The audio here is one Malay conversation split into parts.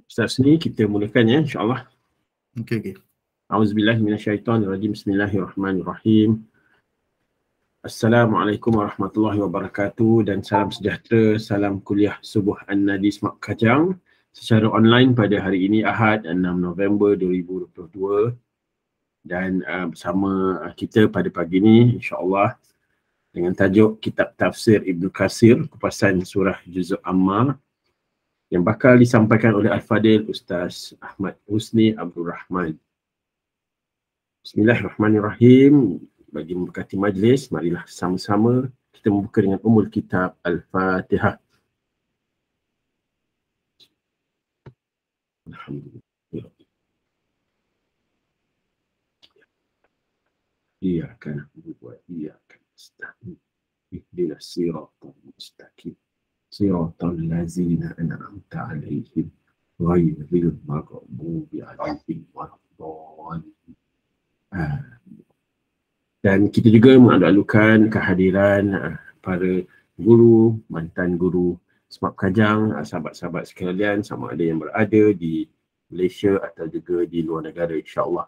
Ustaz ni kita mulakan ya, insyaAllah. Okey. A'udzubillahi minasyaitonirrajim. Bismillahirrahmanirrahim. Assalamualaikum warahmatullahi wabarakatuh dan salam sejahtera, salam kuliah subuh An-Nadi Smart Kajang secara online pada hari ini Ahad 6 November 2022 dan bersama kita pada pagi ini insyaAllah dengan tajuk Kitab Tafsir Ibnu Katsir, kupasan surah Juz' Amma yang bakal disampaikan oleh Al-Fadil Ustaz Ahmad Husni Abdul Rahman. Bismillahirrahmanirrahim. Bagi memberkati majlis, marilah sama-sama kita membuka dengan Ummul Kitab Al-Fatihah. Alhamdulillah. Iyyaka na'budu wa iyyaka nasta'in. Ihdinas siratal mustaqim. Siratal ladzina an'amta 'alaihim ghairil maghdubi 'alaihim waladdallin. Dan kita juga mengalu-alukan kehadiran para guru, mantan guru Smart Kajang, sahabat-sahabat sekalian sama ada yang berada di Malaysia atau juga di luar negara, insyaAllah.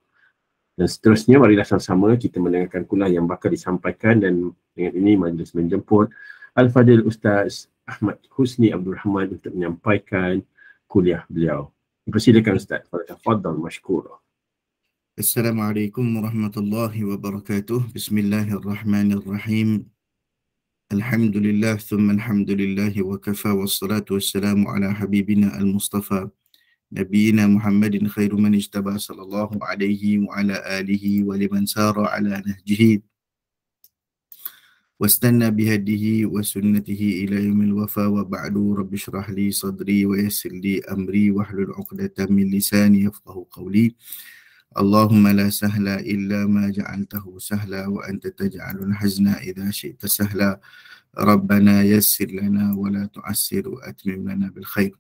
Dan seterusnya marilah sama-sama kita mendengarkan kuliah yang bakal disampaikan, dan dengan ini majlis menjemput Al-Fadil Ustaz Ahmad Husni Abdul Rahman untuk menyampaikan kuliah beliau. Dipersilakan Ustaz. Tafadhal mashkura. Assalamualaikum warahmatullahi wabarakatuh. Bismillahirrahmanirrahim. Alhamdulillah thumma alhamdulillah wa kafa wassalatu wassalamu ala habibina al-Mustafa Nabiina Muhammadin khairu man ijtaba sallallahu alaihi wa ala alihi wa liman sara ala nahjihi واستنى بهديه وسنته إلى يوم الوفا وبعد رب اشرح لي صدري ويسر لي أمري واحلل عقدة من لساني يفقه قولي اللهم لا سهل إلا ما جعلته سهلا وأنت تجعل الحزن إذا شئت سهلا ربنا يسر لنا ولا تعسر وأتمم لنا بالخير.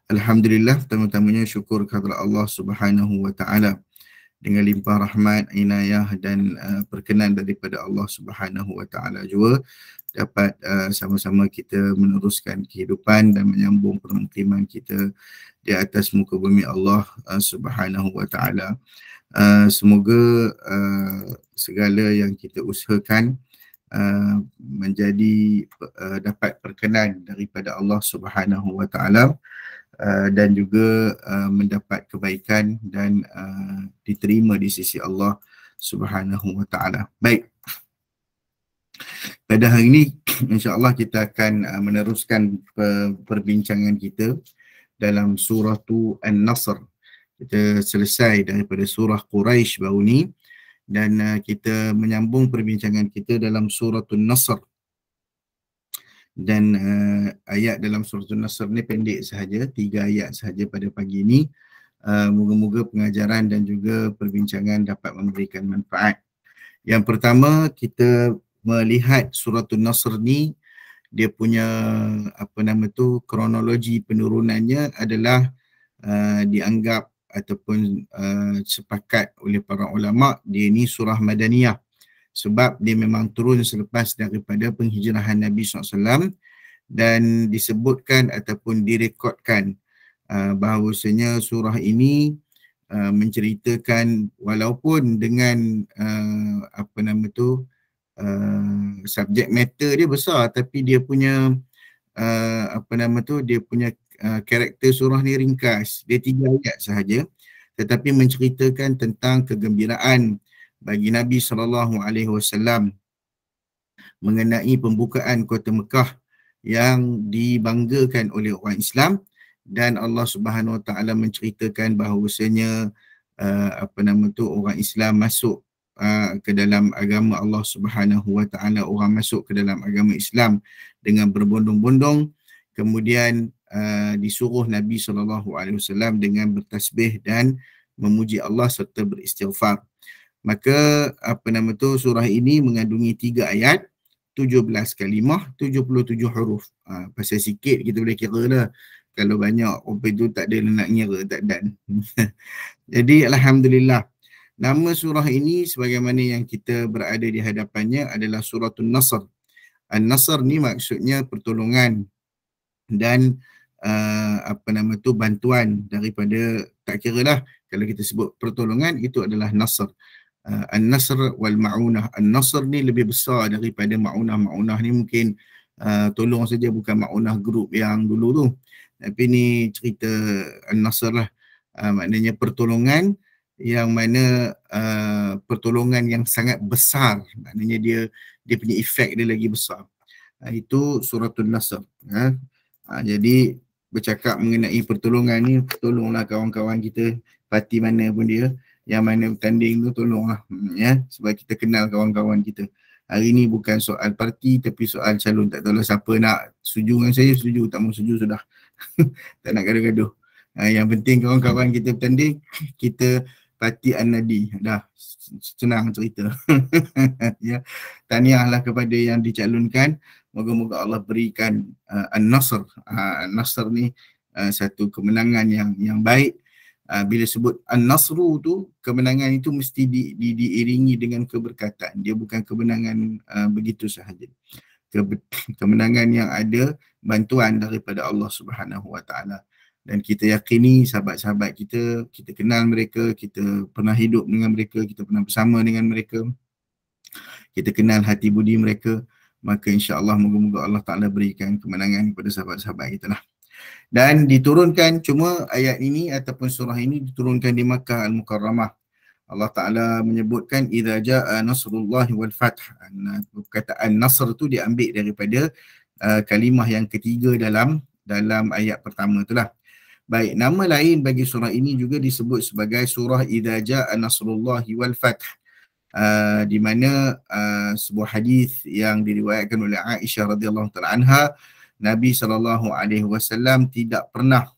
Alhamdulillah, pertama-tamanya syukur kepada Allah Subhanahu wa taala dengan limpah rahmat, inayah dan perkenan daripada Allah Subhanahu wa taala juga dapat sama-sama kita meneruskan kehidupan dan menyambung permukiman kita di atas muka bumi Allah Subhanahu wa taala. Semoga segala yang kita usahakan menjadi dapat perkenan daripada Allah Subhanahu wa taala dan juga mendapat kebaikan dan diterima di sisi Allah Subhanahu wa taala. Baik. Pada hari ini insya-Allah kita akan meneruskan perbincangan kita dalam surah An-Nasr. Kita selesai daripada surah Quraisy baru ni dan kita menyambung perbincangan kita dalam surah An-Nasr. Dan ayat dalam surah An-Nasr ni pendek sahaja, 3 ayat sahaja pada pagi ini. Moga-moga pengajaran dan juga perbincangan dapat memberikan manfaat. Yang pertama, kita melihat surah An-Nasr ni, dia punya kronologi penurunannya adalah dianggap ataupun sepakat oleh para ulama dia ni surah Madaniyah. Sebab dia memang turun selepas daripada penghijrahan Nabi SAW dan disebutkan ataupun direkodkan bahawasanya surah ini menceritakan walaupun dengan subjek matter dia besar, tapi dia punya dia punya karakter surah ni ringkas. Dia 3 ayat sahaja tetapi menceritakan tentang kegembiraan bagi Nabi SAW mengenai pembukaan kota Mekah yang dibanggakan oleh orang Islam, dan Allah Subhanahu Wa Taala menceritakan bahawasanya orang Islam masuk ke dalam agama Allah Subhanahu Wa Taala, orang masuk ke dalam agama Islam dengan berbondong-bondong, kemudian disuruh Nabi SAW dengan bertasbih dan memuji Allah serta beristighfar. Maka surah ini mengandungi 3 ayat, 17 kalimah, 77 huruf. Pasal sikit kita boleh kira lah. Kalau banyak, itu tak ada nak ngira, tak dan. Jadi Alhamdulillah. Nama surah ini sebagaimana yang kita berada di hadapannya adalah surah An-Nasr. An-Nasr ni maksudnya pertolongan dan bantuan daripada, tak kira lah kalau kita sebut pertolongan, itu adalah nasr. An-nasr wal ma'unah. An-nasr ni lebih besar daripada ma'unah. Ma'unah ni mungkin tolong saja, bukan ma'unah grup yang dulu tu. Tapi ni cerita an-nasr lah. Maknanya pertolongan yang mana pertolongan yang sangat besar. Maknanya dia punya efek dia lagi besar. Itu suratul Nasr. Jadi bercakap mengenai pertolongan ni, tolonglah kawan-kawan kita, parti mana pun dia, yang mana bertanding tu tolonglah, sebab kita kenal kawan-kawan kita. Hari ni bukan soal parti tapi soal calon. Tak tahulah siapa nak setuju dengan saya, setuju, tak mau setuju sudah. Tak nak gaduh-gaduh. Yang penting kawan-kawan kita bertanding, kita parti An-Nadi. Dah senang cerita. Ya. Tahniahlah kepada yang dicalonkan. Moga-moga Allah berikan An-Nasr. An-Nasr ni satu kemenangan yang baik. Bila sebut An-Nasru tu, kemenangan itu mesti diiringi dengan keberkatan. Dia bukan kemenangan begitu sahaja. Kemenangan yang ada bantuan daripada Allah Subhanahu Wa Taala. Dan kita yakini sahabat-sahabat kita kenal mereka, kita pernah hidup dengan mereka, kita pernah bersama dengan mereka, kita kenal hati budi mereka, maka insya-Allah moga-moga Allah Ta'ala berikan kemenangan kepada sahabat-sahabat kita lah. Dan diturunkan, cuma ayat ini ataupun surah ini diturunkan di Makkah Al-Mukarramah. Allah Ta'ala menyebutkan idza jaa nasrullahi wal fath. Perkataan nasr tu diambil daripada kalimah yang ketiga dalam ayat pertama itulah. Baik, nama lain bagi surah ini juga disebut sebagai surah idza jaa nasrullahi wal fath. Di mana sebuah hadis yang diriwayatkan oleh Aisyah radhiyallahu taala anha, Nabi SAW tidak pernah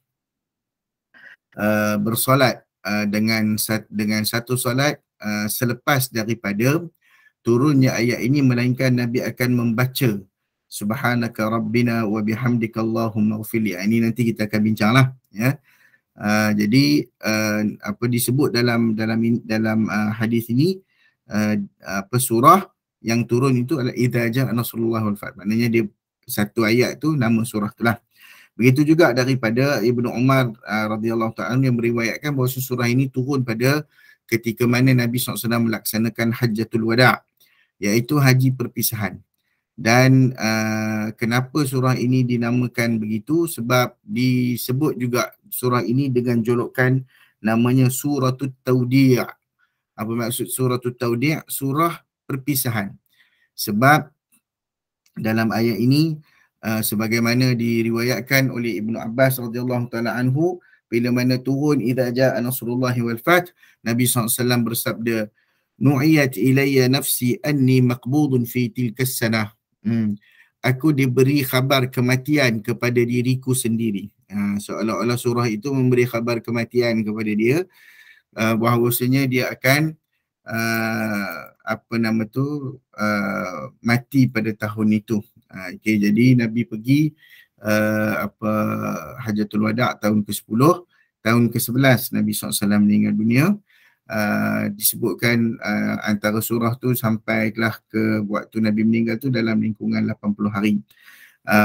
bersolat dengan satu solat selepas daripada turunnya ayat ini, melainkan Nabi akan membaca Subhanaka Rabbina wa bihamdika Allahumma ghfirli. Ini nanti kita akan bincanglah, ya. Jadi apa disebut dalam hadis ini, surah yang turun itu adalah idza jaa nasrullah wal fath. Maknanya dia satu ayat tu nama surah itulah. Begitu juga daripada Ibnu Umar radhiyallahu ta'ala yang meriwayatkan bahawa surah ini turun pada ketika mana Nabi SAW melaksanakan Hajjatul Wada', iaitu haji perpisahan. Dan kenapa surah ini dinamakan begitu? Sebab disebut juga surah ini dengan julukan namanya Suratul Tawdi'. Apa maksud Suratul Tawdi'? Surah perpisahan. Sebab dalam ayat ini sebagaimana diriwayatkan oleh Ibnu Abbas radhiyallahu taala anhu, bila mana turun idza jaa nasrullahi wal fath, Nabi SAW bersabda, nu'iyat ilayya nafsi anni maqbudun fi tilkas sanah. Aku diberi khabar kematian kepada diriku sendiri. Seolah-olah surah itu memberi khabar kematian kepada dia, bahawasanya dia akan mati pada tahun itu. Okay, jadi Nabi pergi Hajatul Wada' tahun ke-10, tahun ke-11 Nabi SAW meninggal dunia. Disebutkan antara surah tu sampailah ke waktu Nabi meninggal tu dalam lingkungan 80 hari.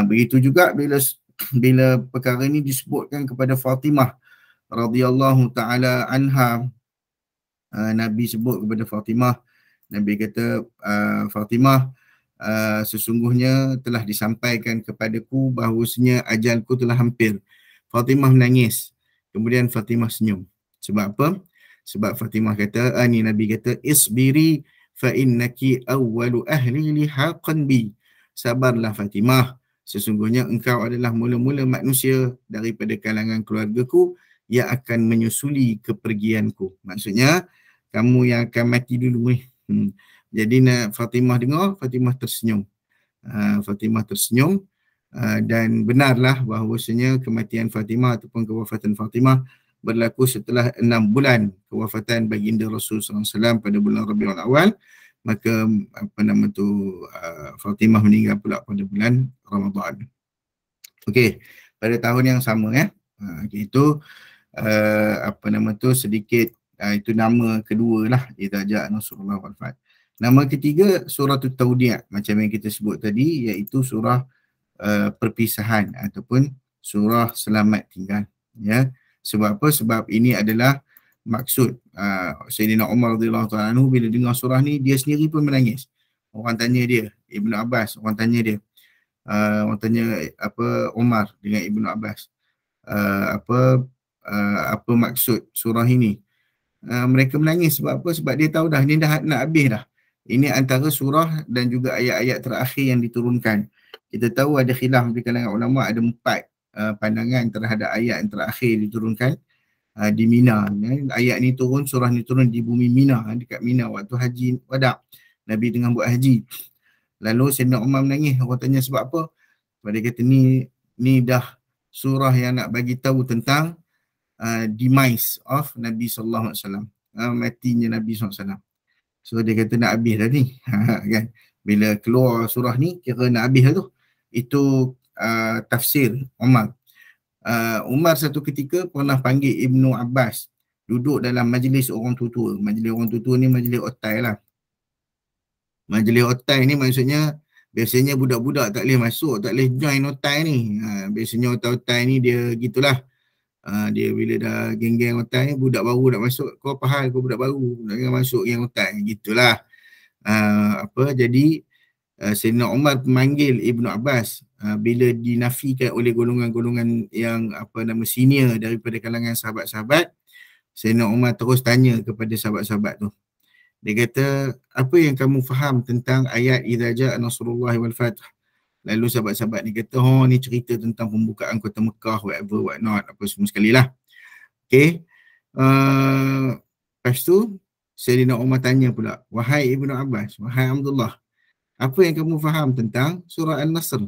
Begitu juga bila perkara ini disebutkan kepada Fatimah radhiyallahu taala anha. Nabi sebut kepada Fatimah, Nabi kata, Fatimah, sesungguhnya telah disampaikan kepadaku bahawasanya ajalku telah hampir. Fatimah menangis. Kemudian Fatimah senyum. Sebab apa? Sebab Fatimah kata, Nabi kata, isbiri fa innaki awwalu ahli lihaqan bi. Sabarlah Fatimah, sesungguhnya engkau adalah mula-mula manusia daripada kalangan keluargaku yang akan menyusuli kepergianku. Maksudnya kamu yang akan mati dulu ni. Jadi Fatimah dengar, Fatimah tersenyum. Fatimah tersenyum, dan benarlah bahawasanya kematian Fatimah ataupun kewafatan Fatimah berlaku setelah 6 bulan kewafatan baginda Rasul SAW pada bulan Rabiul Awal. Maka Fatimah meninggal pula pada bulan Ramadan. Okey, pada tahun yang sama, ya. Itu sedikit, itu nama kedua lah, idza jaa nasrullah wal fath. Nama ketiga Suratul Tawdi', macam yang kita sebut tadi, iaitu surah perpisahan ataupun surah selamat tinggal. Ya. Sebab apa? Sebab ini adalah maksud Sayyidina Umar radhiyallahu ta'ala anhu bila dengar surah ni dia sendiri pun menangis. Orang tanya dia, Ibnu Abbas, orang tanya dia, orang tanya apa Umar dengan Ibnu Abbas, apa maksud surah ini? Mereka menangis sebab apa? Sebab dia tahu dah ni dah nak habis dah. Ini antara surah dan juga ayat-ayat terakhir yang diturunkan. Kita tahu ada khilaf di kalangan ulama, ada 4 pandangan terhadap ayat yang terakhir diturunkan di Mina. Ayat ni turun, surah ni turun di bumi Mina, dekat Mina waktu haji wada. Nabi tengah buat haji. Lalu Sayyidina Umar menangis. Orang tanya sebab apa? Sebab dia kata ni dah surah yang nak bagi tahu tentang demise of Nabi sallallahu alaihi wasallam. Matinya Nabi sallallahu alaihi wasallam. So dia kata nak habis dah ni. Kan? Bila keluar surah ni kira nak habis dah tu. Itu tafsir Umar. Umar satu ketika pernah panggil Ibnu Abbas duduk dalam majlis orang tua-tua. Majlis orang tua-tua ni majlis otai lah. Majlis otai ni maksudnya biasanya budak-budak tak boleh masuk, tak boleh join otai ni. Biasanya otai-otai ni dia gitulah. Dia bila dah geng-geng otai, budak baru nak masuk, kau apa hal kau budak baru nak masuk geng otai, gitulah. Jadi Sayyidina Umar memanggil Ibnu Abbas bila dinafikan oleh golongan-golongan yang senior daripada kalangan sahabat-sahabat. Sayyidina Umar terus tanya kepada sahabat-sahabat tu. Dia kata, apa yang kamu faham tentang ayat idza jaa nasrullahi wal fath? Lalu sahabat-sahabat ni kata, ni cerita tentang pembukaan kota Mekah, whatever, what not, apa semua sekali lah. Okay. Lepas tu, Sayyidina Umar tanya pula, wahai Ibnu Abbas, wahai Abdullah, apa yang kamu faham tentang surah An-Nasr?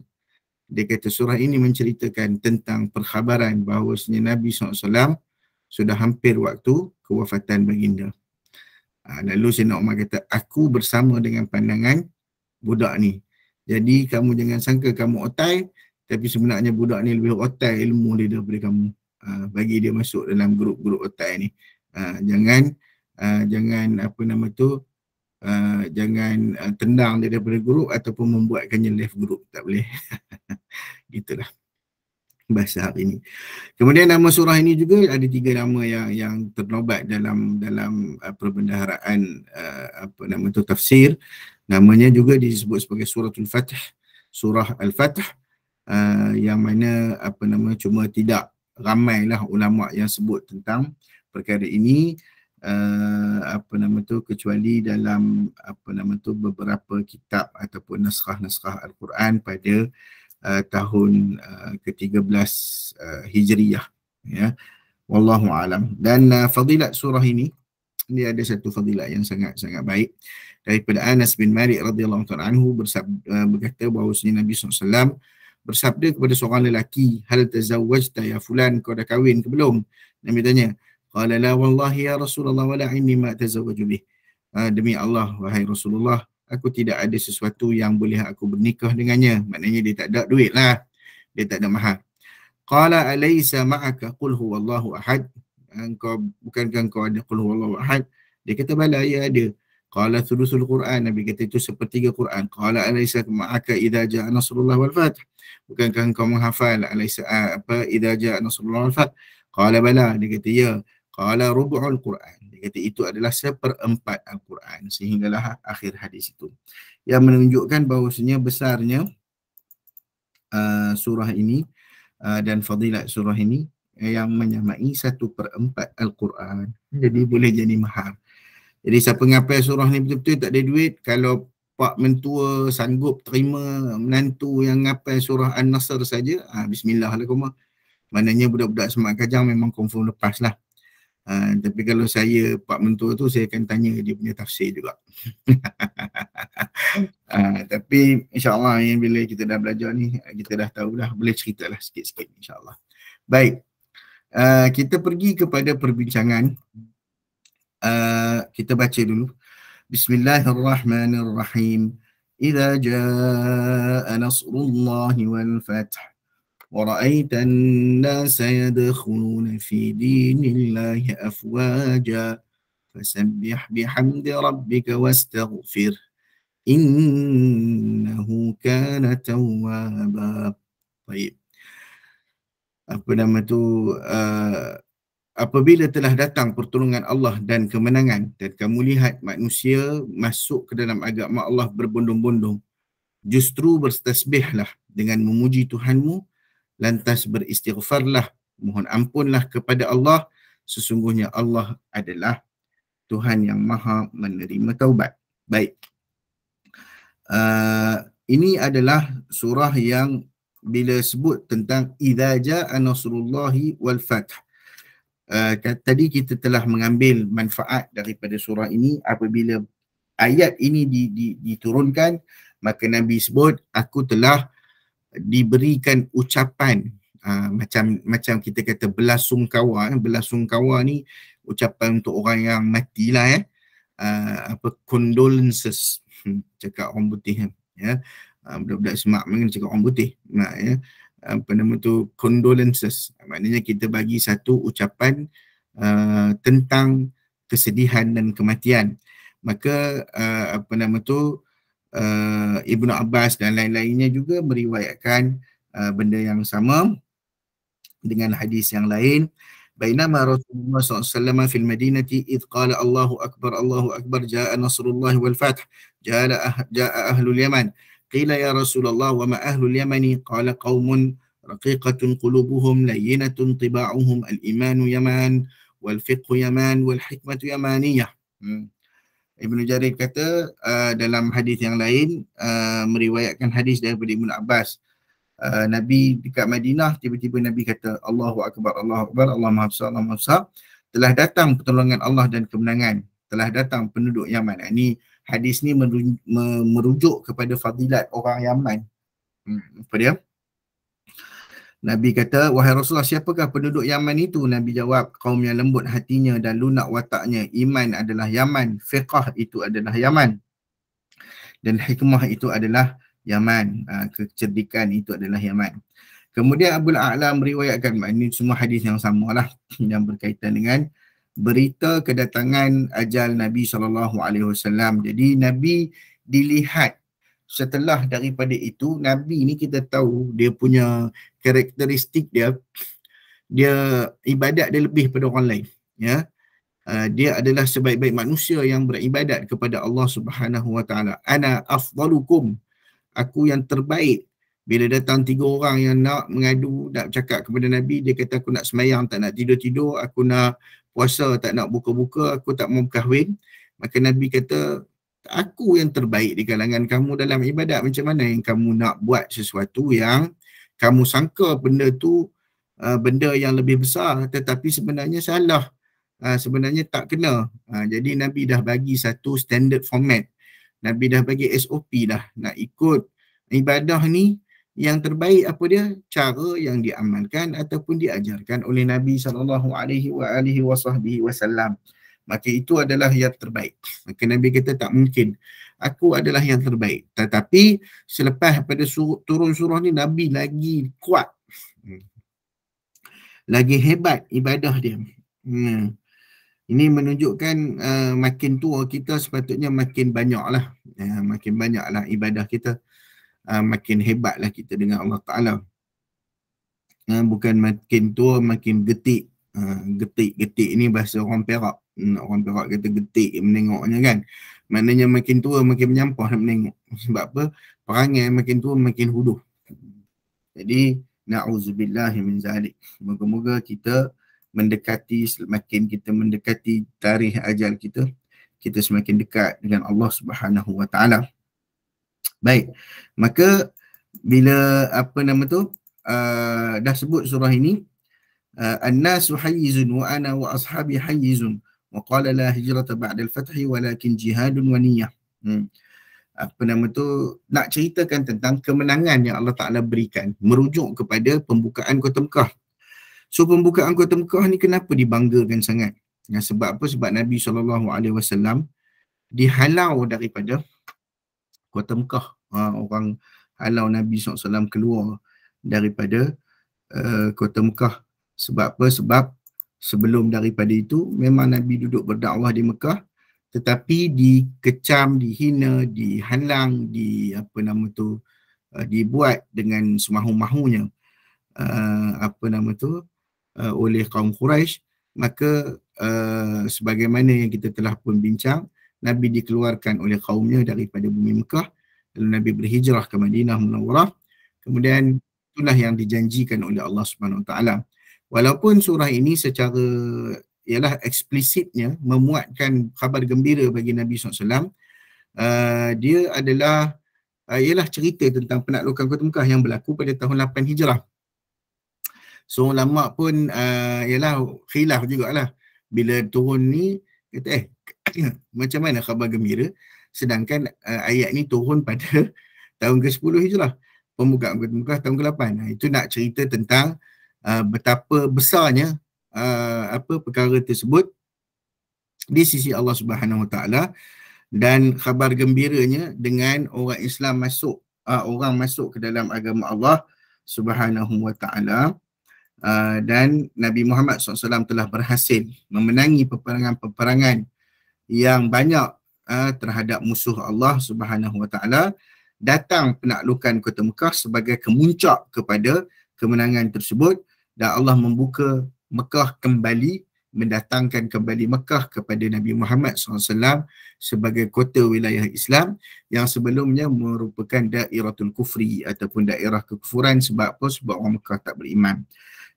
Dia kata, surah ini menceritakan tentang perkhabaran bahawasanya Nabi SAW sudah hampir waktu kewafatan baginda. Lalu Sayyidina Umar kata, aku bersama dengan pandangan budak ni. Jadi kamu jangan sangka kamu otai, tapi sebenarnya budak ni lebih otai ilmu dia daripada kamu. Bagi dia masuk dalam grup-grup otai ni. Jangan tendang dia daripada grup ataupun membuatkannya left group. Tak boleh. Gitulah bahasa hari ini. Kemudian nama surah ini juga ada 3 nama yang ternobat dalam perbendaharaan tafsir. Namanya juga disebut sebagai suratul Fath, surah Al-Fath, yang mana cuma tidak ramailah ulama yang sebut tentang perkara ini, kecuali dalam beberapa kitab ataupun naskah-naskah Al-Quran pada tahun ke-13 Hijriyah, ya. Wallahu alam. Dan fadilat surah ini, dia ada satu fadilat yang sangat-sangat baik daripada Anas bin Malik radhiyallahu ta'ala anhu berkata bahawasanya Nabi SAW bersabda kepada seorang lelaki, hal tazawwajta ya fulan, kau dah kahwin ke belum? Nabi tanya, qala la wallahi ya Rasulullah wala inni ma tazawwaju bih. Demi Allah wahai Rasulullah, aku tidak ada sesuatu yang boleh aku bernikah dengannya. Maknanya dia tak ada duit lah, dia tak ada mahar. Qala alaysa ma'aka qul huwallahu ahad? Bukankah kau ada qul huwallahu ahad? Dia kata bala, ya ada. Qala thuluthul Quran, Nabi kata itu sepertiga Quran. Qala alaysa ma'aka idza jaa nasrullah wal fath? Bukankah engkau menghafal alaysa idza jaa nasrullah wal fath? Qala bala, dia kata ya. Qala rubu'ul Quran, dia kata itu adalah 1/4 Al-Quran. Sehinggalah akhir hadis itu, yang menunjukkan bahawasanya besarnya surah ini dan fadilat surah ini yang menyamai 1/4 Al-Quran. Jadi boleh jadi mahar. Jadi siapa ngapal surah ni betul-betul tak ada duit, kalau pak mentua sanggup terima menantu yang ngapal surah An-Nasr saja, bismillah lah kau. Maknanya budak-budak Semak Kajang memang confirm lepas lah. Tapi kalau saya pak mentua tu, saya akan tanya dia punya tafsir juga. Tapi insyaAllah bila kita dah belajar ni, kita dah tahu dah, boleh cerita lah sikit-sikit insyaAllah. Baik, kita pergi kepada perbincangan. Kita baca dulu. Bismillahirrahmanirrahim. Idza jaa nasrullahi wal fath wa ra'aitan nasa yadkhuluna fi dinillahi afwaja fasabbih bihamdi rabbika wastaghfir innahu kana tawwaba. Baik. apa nama tu apabila telah datang pertolongan Allah dan kemenangan dan kamu lihat manusia masuk ke dalam agama Allah berbondong-bondong, justru bertasbihlah dengan memuji Tuhanmu, lantas beristighfarlah, mohon ampunlah kepada Allah, sesungguhnya Allah adalah Tuhan yang maha menerima taubat. Baik. Ini adalah surah yang bila sebut tentang idza jaa nasrullahi wal fath. Tadi kita telah mengambil manfaat daripada surah ini. Apabila ayat ini diturunkan, maka Nabi sebut, aku telah diberikan ucapan macam kita kata belasungkawa. Belasungkawa ni ucapan untuk orang yang matilah, condolences, cakap orang putih ya. Budak-budak semak mana cakap orang putih, ya. Apa nama tu, condolences, maknanya kita bagi satu ucapan tentang kesedihan dan kematian. Maka apa nama tu, Ibnu Abbas dan lain-lainnya juga meriwayatkan benda yang sama dengan hadis yang lain. Bainama Rasulullah SAW fil Madinati idh qala Allahu Akbar jaa nasrullahi wal fath jaa ahlul Yaman qila ya Rasulullah wa ma ahlul Yamani qala qaumun raqiqatun qulubuhum layyinatun tiba'uhum al-imanu yaman wal fiqhu yaman wal hikmatu yamaniyah. Ibnu Jarir kata dalam hadis yang lain, meriwayatkan hadis daripada Ibnu Abbas, Nabi dekat Madinah, tiba-tiba Nabi kata Allahu Akbar, Allah Maha Besar, Allah Maha Besar, telah datang pertolongan Allah dan kemenangan, telah datang penduduk Yaman. Ini hadis ni merujuk kepada fadilat orang Yaman. Apa dia? Nabi kata, wahai Rasulullah, siapakah penduduk Yaman itu? Nabi jawab, kaum yang lembut hatinya dan lunak wataknya. Iman adalah Yaman, fiqh itu adalah Yaman, dan hikmah itu adalah Yaman, kecerdikan itu adalah Yaman. Kemudian Abul A'la meriwayatkan, ini semua hadis yang samalah yang berkaitan dengan berita kedatangan ajal Nabi SAW. Jadi Nabi dilihat setelah daripada itu. Nabi ni kita tahu dia punya karakteristik dia ibadat dia lebih pada orang lain, ya. Dia adalah sebaik-baik manusia yang beribadat kepada Allah Subhanahu Wa Taala. Ana afdalukum, aku yang terbaik. Bila datang 3 orang yang nak mengadu, nak cakap kepada Nabi, dia kata aku nak semayang, tak nak tidur-tidur, aku nak puasa, tak nak buka-buka, aku tak mau berkahwin. Maka Nabi kata, aku yang terbaik di kalangan kamu dalam ibadat. Macam mana yang kamu nak buat sesuatu yang kamu sangka benda tu benda yang lebih besar, tetapi sebenarnya salah, sebenarnya tak kena. Jadi Nabi dah bagi satu standard format, Nabi dah bagi SOP dah, nak ikut ibadah ni yang terbaik apa dia, cara yang diamalkan ataupun diajarkan oleh Nabi SAW. Maka itu adalah yang terbaik. Maka Nabi kata tak mungkin, aku adalah yang terbaik. Tetapi selepas pada turun surah ni, Nabi lagi kuat, lagi hebat ibadah dia. Ini menunjukkan makin tua kita sepatutnya makin banyaklah, makin banyaklah ibadah kita, makin hebatlah kita dengan Allah Ta'ala. Bukan makin tua makin getik. Getik ini bahasa orang Perak. Orang Perak kata getik menengoknya kan. Maknanya makin tua makin menyampah nak menengok. Sebab apa? Perangai makin tua makin huduh. Jadi na'udzubillahi min zalik. Moga-moga kita mendekati, semakin kita mendekati tarikh ajal kita, kita semakin dekat dengan Allah Subhanahu Wa Taala. Baik. Maka bila apa nama tu dah sebut surah ini, an-nasu hayyizun wa ana wa ashabi hayyizun wa qala la hijrata ba'da al-fathi walakin jihadun wa niyyah. Apa nama tu, nak ceritakan tentang kemenangan yang Allah Ta'ala berikan, merujuk kepada pembukaan Kota Mekah. So pembukaan Kota Mekah ni kenapa dibanggakan sangat? Sebab apa? Sebab Nabi SAW dihalau daripada Kota Mekah. Orang halau Nabi SAW keluar daripada Kota Mekah. Sebab apa? Sebab sebelum daripada itu memang Nabi duduk berdakwah di Mekah, tetapi dikecam, dihina, dihalang, dibuat dengan semahu-mahunya. oleh kaum Quraisy, maka sebagaimana yang kita telah pun bincang, Nabi dikeluarkan oleh kaumnya daripada bumi Mekah, lalu Nabi berhijrah ke Madinah Munawwarah. Kemudian itulah yang dijanjikan oleh Allah Subhanahu Wa Taala. Walaupun surah ini secara ialah eksplisitnya memuatkan khabar gembira bagi Nabi SAW, dia adalah ialah cerita tentang penaklukan Kota Mekah yang berlaku pada tahun 8 Hijrah. So ulama pun ialah khilaf jugalah bila turun ni kata macam mana khabar gembira sedangkan ayat ni turun pada tahun ke-10 Hijrah, pembukaan Kota Mekah tahun ke-8. Itu nak cerita tentang betapa besarnya perkara tersebut di sisi Allah Subhanahu Wa Taala, dan khabar gembiranya dengan orang Islam masuk ke dalam agama Allah Subhanahu Wa Taala, dan Nabi Muhammad SAW telah berhasil memenangi peperangan-peperangan yang banyak terhadap musuh Allah Subhanahu Wa Taala. Datang penaklukan Kota Mekah sebagai kemuncak kepada kemenangan tersebut, dan Allah membuka Mekah kembali, mendatangkan kembali Mekah kepada Nabi Muhammad SAW sebagai kota wilayah Islam yang sebelumnya merupakan dairatul kufri ataupun daerah kekufuran. Sebab apa? Sebab orang Mekah tak beriman.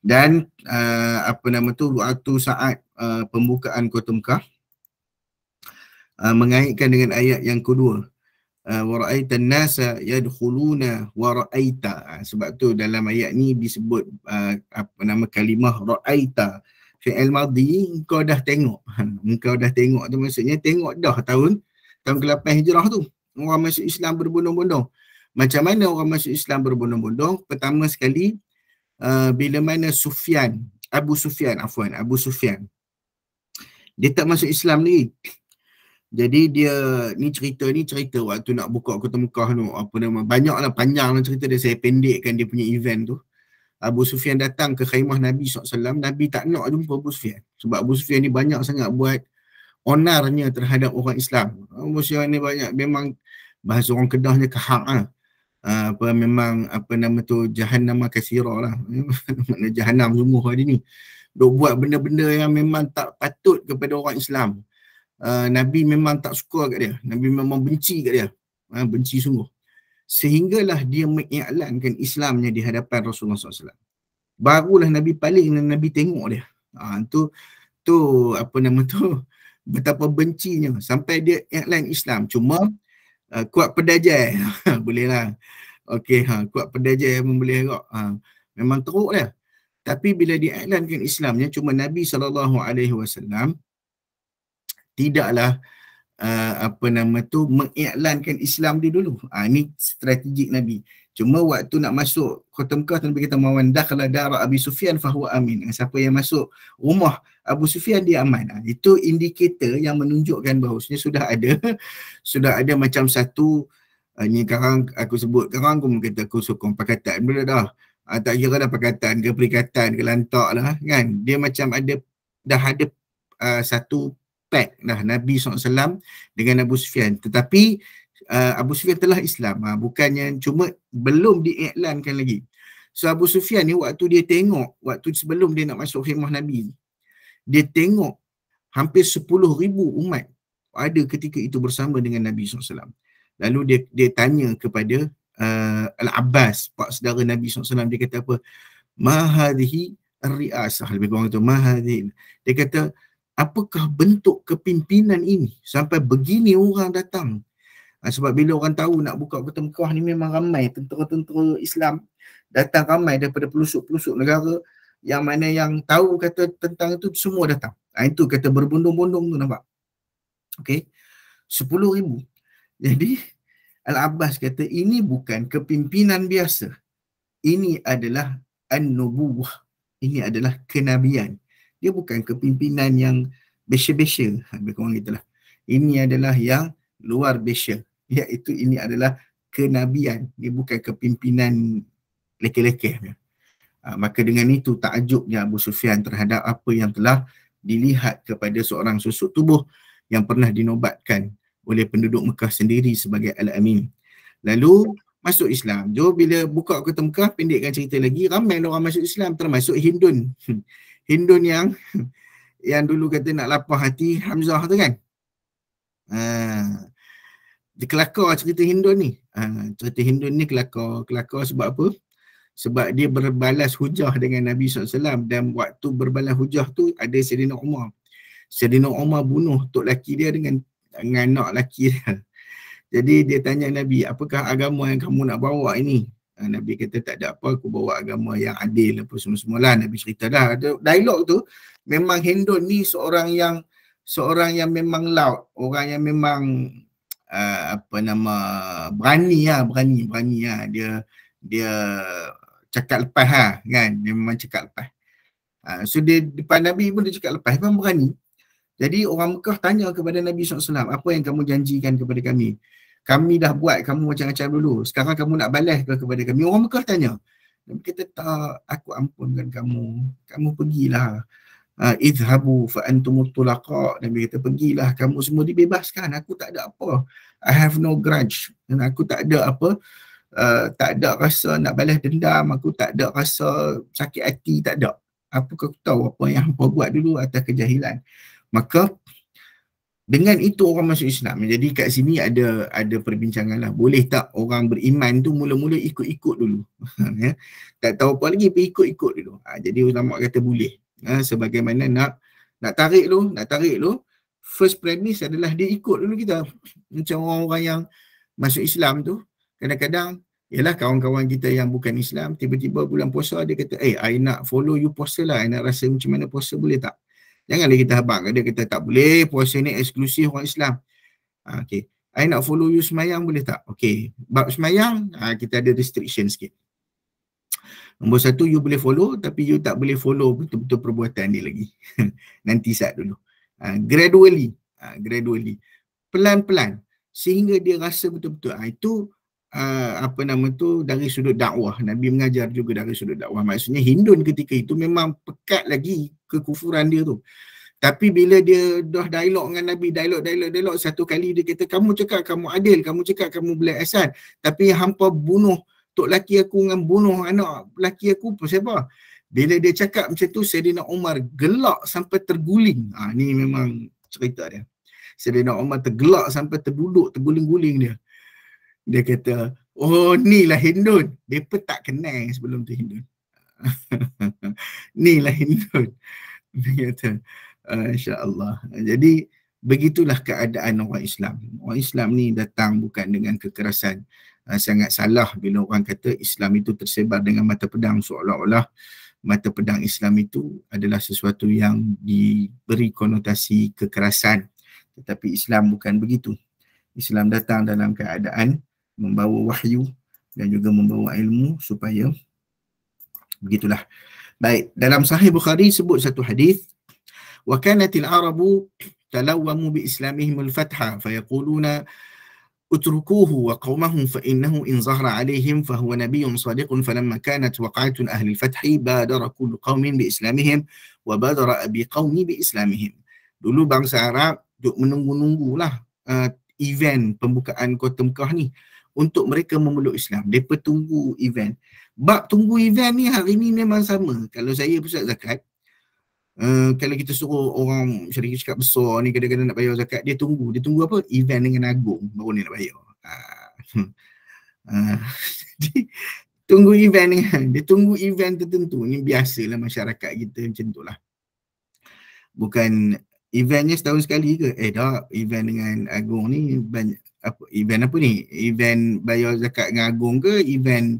Dan waktu saat pembukaan Kota Mekah mengaitkan dengan ayat yang kedua, wa ra'aitan nasa yadkhuluna wa ra'aita. Sebab tu dalam ayat ni disebut kalimah ra'aita, fi'il madhi, engkau dah tengok. Engkau dah tengok tu maksudnya tengok dah tahun ke-8 Hijrah tu orang masuk Islam berbondong-bondong. Macam mana orang masuk Islam berbondong-bondong? Pertama sekali, bila mana Abu Sufyan dia tak masuk Islam ni. Jadi dia ni cerita waktu nak buka Kota Mekah tu, banyaklah, panjanglah cerita dia, saya pendekkan dia punya event tu. Abu Sufyan datang ke khaimah Nabi SAW, Nabi tak nak jumpa Abu Sufyan sebab Abu Sufyan ni banyak sangat buat onarnya terhadap orang Islam. Abu Sufyan ni banyak, memang bahasa orang Kedahnya kahak lah. Jahannam kasira lah. Makna jahannam semua hari ni. Duk buat benda-benda yang memang tak patut kepada orang Islam. Nabi memang tak suka kat dia. Nabi memang benci kat dia. Benci sungguh. Sehinggalah dia mengiklankan Islamnya di hadapan Rasulullah SAW. Barulah Nabi paling dan Nabi tengok dia. Betapa bencinya sampai dia iklan Islam. Cuma kuat pedajai boleh lah. Okey, kuat pedajai pun boleh juga. Memang teruk dia. Tapi bila diiklankan Islamnya, cuma Nabi SAW tidaklah mengiklankan Islam dia dulu. Ini strategik Nabi. Cuma waktu nak masuk Kota Mekah, Nabi kata mawan dakhala dara Abi Sufyan fahuwa amin. Siapa yang masuk rumah Abu Sufyan dia aman. Itu indikator yang menunjukkan bahawasanya sudah ada macam satu ni sekarang aku sebut, sekarang aku kata aku sokong pakatan benda dah. Tak kira dah pakatan ke perikatan ke lantak lah kan. Dia macam dah ada satu pact dah Nabi SAW dengan Abu Sufyan. Tetapi Abu Sufyan telah Islam, bukannya, cuma belum diiklankan lagi. So Abu Sufyan ni waktu dia tengok, waktu sebelum dia nak masuk khemah Nabi, dia tengok hampir 10,000 umat ada ketika itu bersama dengan Nabi SAW. Lalu dia tanya kepada Al-Abbas, pak saudara Nabi SAW, dia kata apa? Ma hadhihi ar-ri'asah, lebih kurang tu, ma hadhihi. Dia kata, apakah bentuk kepimpinan ini sampai begini orang datang? Sebab bila orang tahu nak buka Kota Mekah ni memang ramai tentera-tentera Islam datang, ramai daripada pelosok-pelosok negara, yang mana yang tahu kata tentang itu semua datang. Itu kata berbondong-bondong tu, nampak? Okey, 10,000. Jadi Al-Abbas kata ini bukan kepimpinan biasa. Ini adalah an-nubuwah. Ini adalah kenabian. Dia bukan kepimpinan yang besya-besya. Lebih kurang itulah. Ini adalah yang luar biasa. Iaitu ini adalah kenabian. Dia bukan kepimpinan lekeh-lekeh. Maka dengan itu takjubnya Abu Sufyan terhadap apa yang telah dilihat kepada seorang susuk tubuh yang pernah dinobatkan oleh penduduk Mekah sendiri sebagai Al-Amin. Lalu masuk Islam. Jo bila buka kota Mekah, pendekkan cerita lagi, ramai orang masuk Islam termasuk Hindun. Hindun yang dulu kata nak lapah hati Hamzah tu kan. Dia kelakar cerita Hindun ni. Cerita Hindun ni kelakar sebab apa? Sebab dia berbalas hujah dengan Nabi SAW, dan waktu berbalas hujah tu ada Sayyidina Umar. Sayyidina Umar bunuh tok laki dia dengan anak laki dia. Jadi dia tanya Nabi, apakah agama yang kamu nak bawa ini? Nabi kata tak ada apa, aku bawa agama yang adil apa semua-semualah. Nabi cerita dah. Dialog tu memang Hindun ni seorang yang memang loud, orang yang memang berani lah. Dia cakap lepas kan, dia memang cakap lepas. So dia depan Nabi pun dia cakap lepas, memang berani. Jadi orang Mekah tanya kepada Nabi SAW, apa yang kamu janjikan kepada kami? Kami dah buat kamu macam-macam dulu, sekarang kamu nak balas ke kepada kami? Orang Mekah tanya. Nabi kata, tak, aku ampunkan kamu pergilah. Idhabu fa antumut tulaqa. Nabi kata, pergilah, kamu semua dibebaskan, aku tak ada apa. I have no grudge. Dan aku tak ada apa, tak ada rasa nak balas dendam, aku tak ada rasa sakit hati, tak ada. Apakah aku tahu apa yang hampa buat dulu atas kejahilan. Maka dengan itu orang masuk Islam. Jadi kat sini ada perbincangan lah. Boleh tak orang beriman tu mula-mula ikut-ikut dulu? Ya? Tak tahu apa lagi, pergi ikut-ikut dulu. Jadi ulama kata boleh. Sebagaimana nak tarik lu, first premise adalah dia ikut dulu kita. Macam orang-orang yang masuk Islam tu, kadang-kadang ialah kawan-kawan kita yang bukan Islam, tiba-tiba bulan puasa dia kata, I nak follow you puasa lah, I nak rasa macam mana puasa, boleh tak? Janganlah kita habaq dia kata tak boleh, puasa ni eksklusif orang Islam. Okay, I nak follow you semayang, boleh tak? Okay, bab semayang, kita ada restriction sikit. Nombor satu, you boleh follow, tapi you tak boleh follow betul-betul perbuatan dia lagi. Nanti sat dulu. Gradually, pelan-pelan, sehingga dia rasa betul-betul. Itu dari sudut dakwah. Nabi mengajar juga dari sudut dakwah. Maksudnya Hindun ketika itu memang pekat lagi kekufuran dia tu. Tapi bila dia dah dialog dengan Nabi, dialog, satu kali dia kata, kamu cakap kamu adil, kamu cakap kamu belas asal, tapi hampa bunuh tok laki aku dengan bunuh anak laki aku, siapa? Bila dia cakap macam tu, Sayyidina Umar gelak sampai terguling. Ni memang cerita dia. Sayyidina Umar tergelak sampai terduduk, terguling-guling dia. Dia kata, oh ni lah Hindun. Dia pun tak kenal sebelum tu Hindun. Ni lah Hindun. Dia kata, insya-Allah. Jadi begitulah keadaan orang Islam. Orang Islam ni datang bukan dengan kekerasan. Sangat salah bila orang kata Islam itu tersebar dengan mata pedang, seolah-olah mata pedang Islam itu adalah sesuatu yang diberi konotasi kekerasan. Tetapi Islam bukan begitu. Islam datang dalam keadaan membawa wahyu dan juga membawa ilmu, supaya begitulah. Baik, dalam Sahih Bukhari sebut satu hadis, wa kanatil arabu talawwamu bi islamihim al-fatha fayaquluna utrukuhu wa qawmahum fa innahu in zahara alaihim fa huwa nabiyyun sadiqun falamma kanat waqa'atun ahli al-fath badara kullu qaumin bi islamihim wa badara abi qaumi bi islamihim. Dulu bangsa Arab duk menunggu-nunggulah event pembukaan kota Mekah ni untuk mereka memeluk Islam. Mereka tunggu event. Bab tunggu event ni hari ni memang sama. Kalau saya pusat zakat, kalau kita suruh orang syarikat besar ni kadang-kadang nak bayar zakat, dia tunggu apa? Event dengan agung baru ni nak bayar. Jadi tunggu event ni, dia tunggu event tertentu. Ni biasalah masyarakat kita macam tu lah. Bukan eventnya setahun sekali ke? Tak, event dengan agung ni banyak. Event apa ni? Event bayar zakat dengan agung ke? Event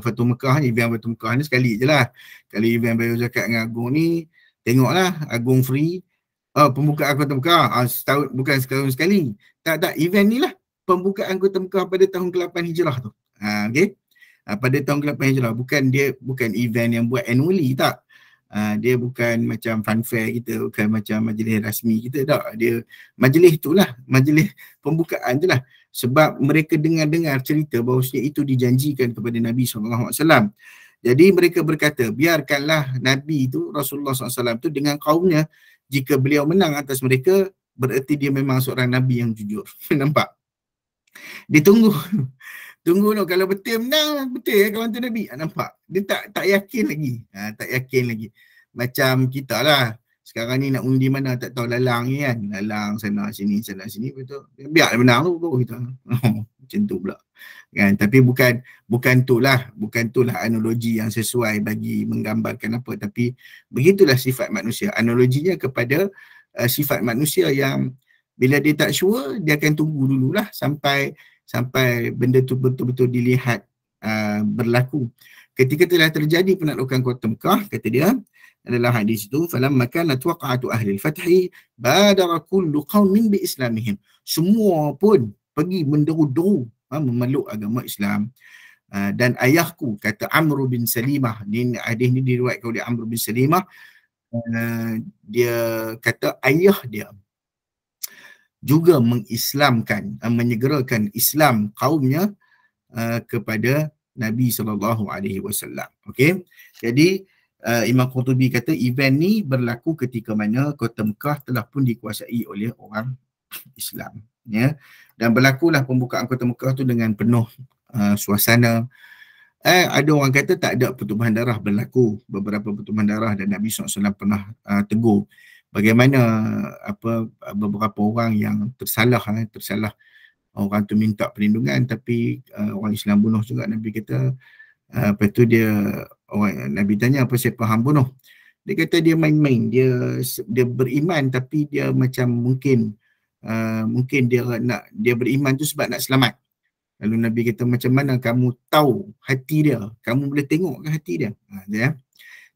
Fatu Mekah ni? Event Fatu Mekah ni sekali je lah. Kalau event bayar zakat dengan agung ni, tengoklah agung free. Pembukaan Kota Mekah setahun, bukan setahun sekali. Tak, event ni lah pembukaan Kota Mekah pada tahun ke-8 Hijrah tu. Okay? Pada tahun ke-8 Hijrah. Bukan event yang buat annually, tak. Dia bukan macam funfair kita, bukan macam majlis rasmi kita, tak. Dia majlis itulah, majlis pembukaan tu lah. Sebab mereka dengar cerita bahawasanya itu dijanjikan kepada Nabi SAW. Jadi mereka berkata, biarkanlah Nabi itu, Rasulullah SAW itu dengan kaumnya, jika beliau menang atas mereka, bererti dia memang seorang Nabi yang jujur. Nampak? Dia Tunggu dulu, kalau betul menang, betul ya kawan tu Nabi. Nampak? Dia tak yakin lagi. Tak yakin lagi. Macam kita lah. Sekarang ni nak undi mana tak tahu, lalang ni kan. Lalang sana sini, betul. Biar menang tu kita. Macam tu pula. Kan? Tapi bukan itulah analogi yang sesuai bagi menggambarkan apa. Tapi begitulah sifat manusia. Analoginya kepada sifat manusia yang bila dia tak sure, dia akan tunggu dululah sampai benda tu betul-betul dilihat berlaku. Ketika telah terjadi penaklukan kota Mekah, kata dia adalah hadis itu, falamma kanat waqa'atu ahli al-fathi badara kullu qaumin bi islamihim. Semua pun pergi menderu-deru memeluk agama Islam. Dan ayahku, kata Amr bin Salimah, hadis ni diriwayatkan oleh Amr bin Salimah, dia kata ayah dia juga mengislamkan, menyegerakan Islam kaumnya kepada Nabi SAW. Okey. Jadi Imam Qurtubi kata event ni berlaku ketika mana kota Mekah telah pun dikuasai oleh orang Islam, ya. Dan berlakulah pembukaan kota Mekah tu dengan penuh suasana. Ada orang kata tak ada pertumpahan darah berlaku, beberapa pertumpahan darah, dan Nabi SAW pernah tegur bagaimana beberapa orang yang tersalah orang tu minta perlindungan tapi orang Islam bunuh juga. Nabi kata lepas tu Nabi tanya apa siapa hang bunuh. Dia kata dia main-main, dia beriman tapi dia macam mungkin dia beriman tu sebab nak selamat. Lalu Nabi kata macam mana kamu tahu hati dia, kamu boleh tengok ke hati dia.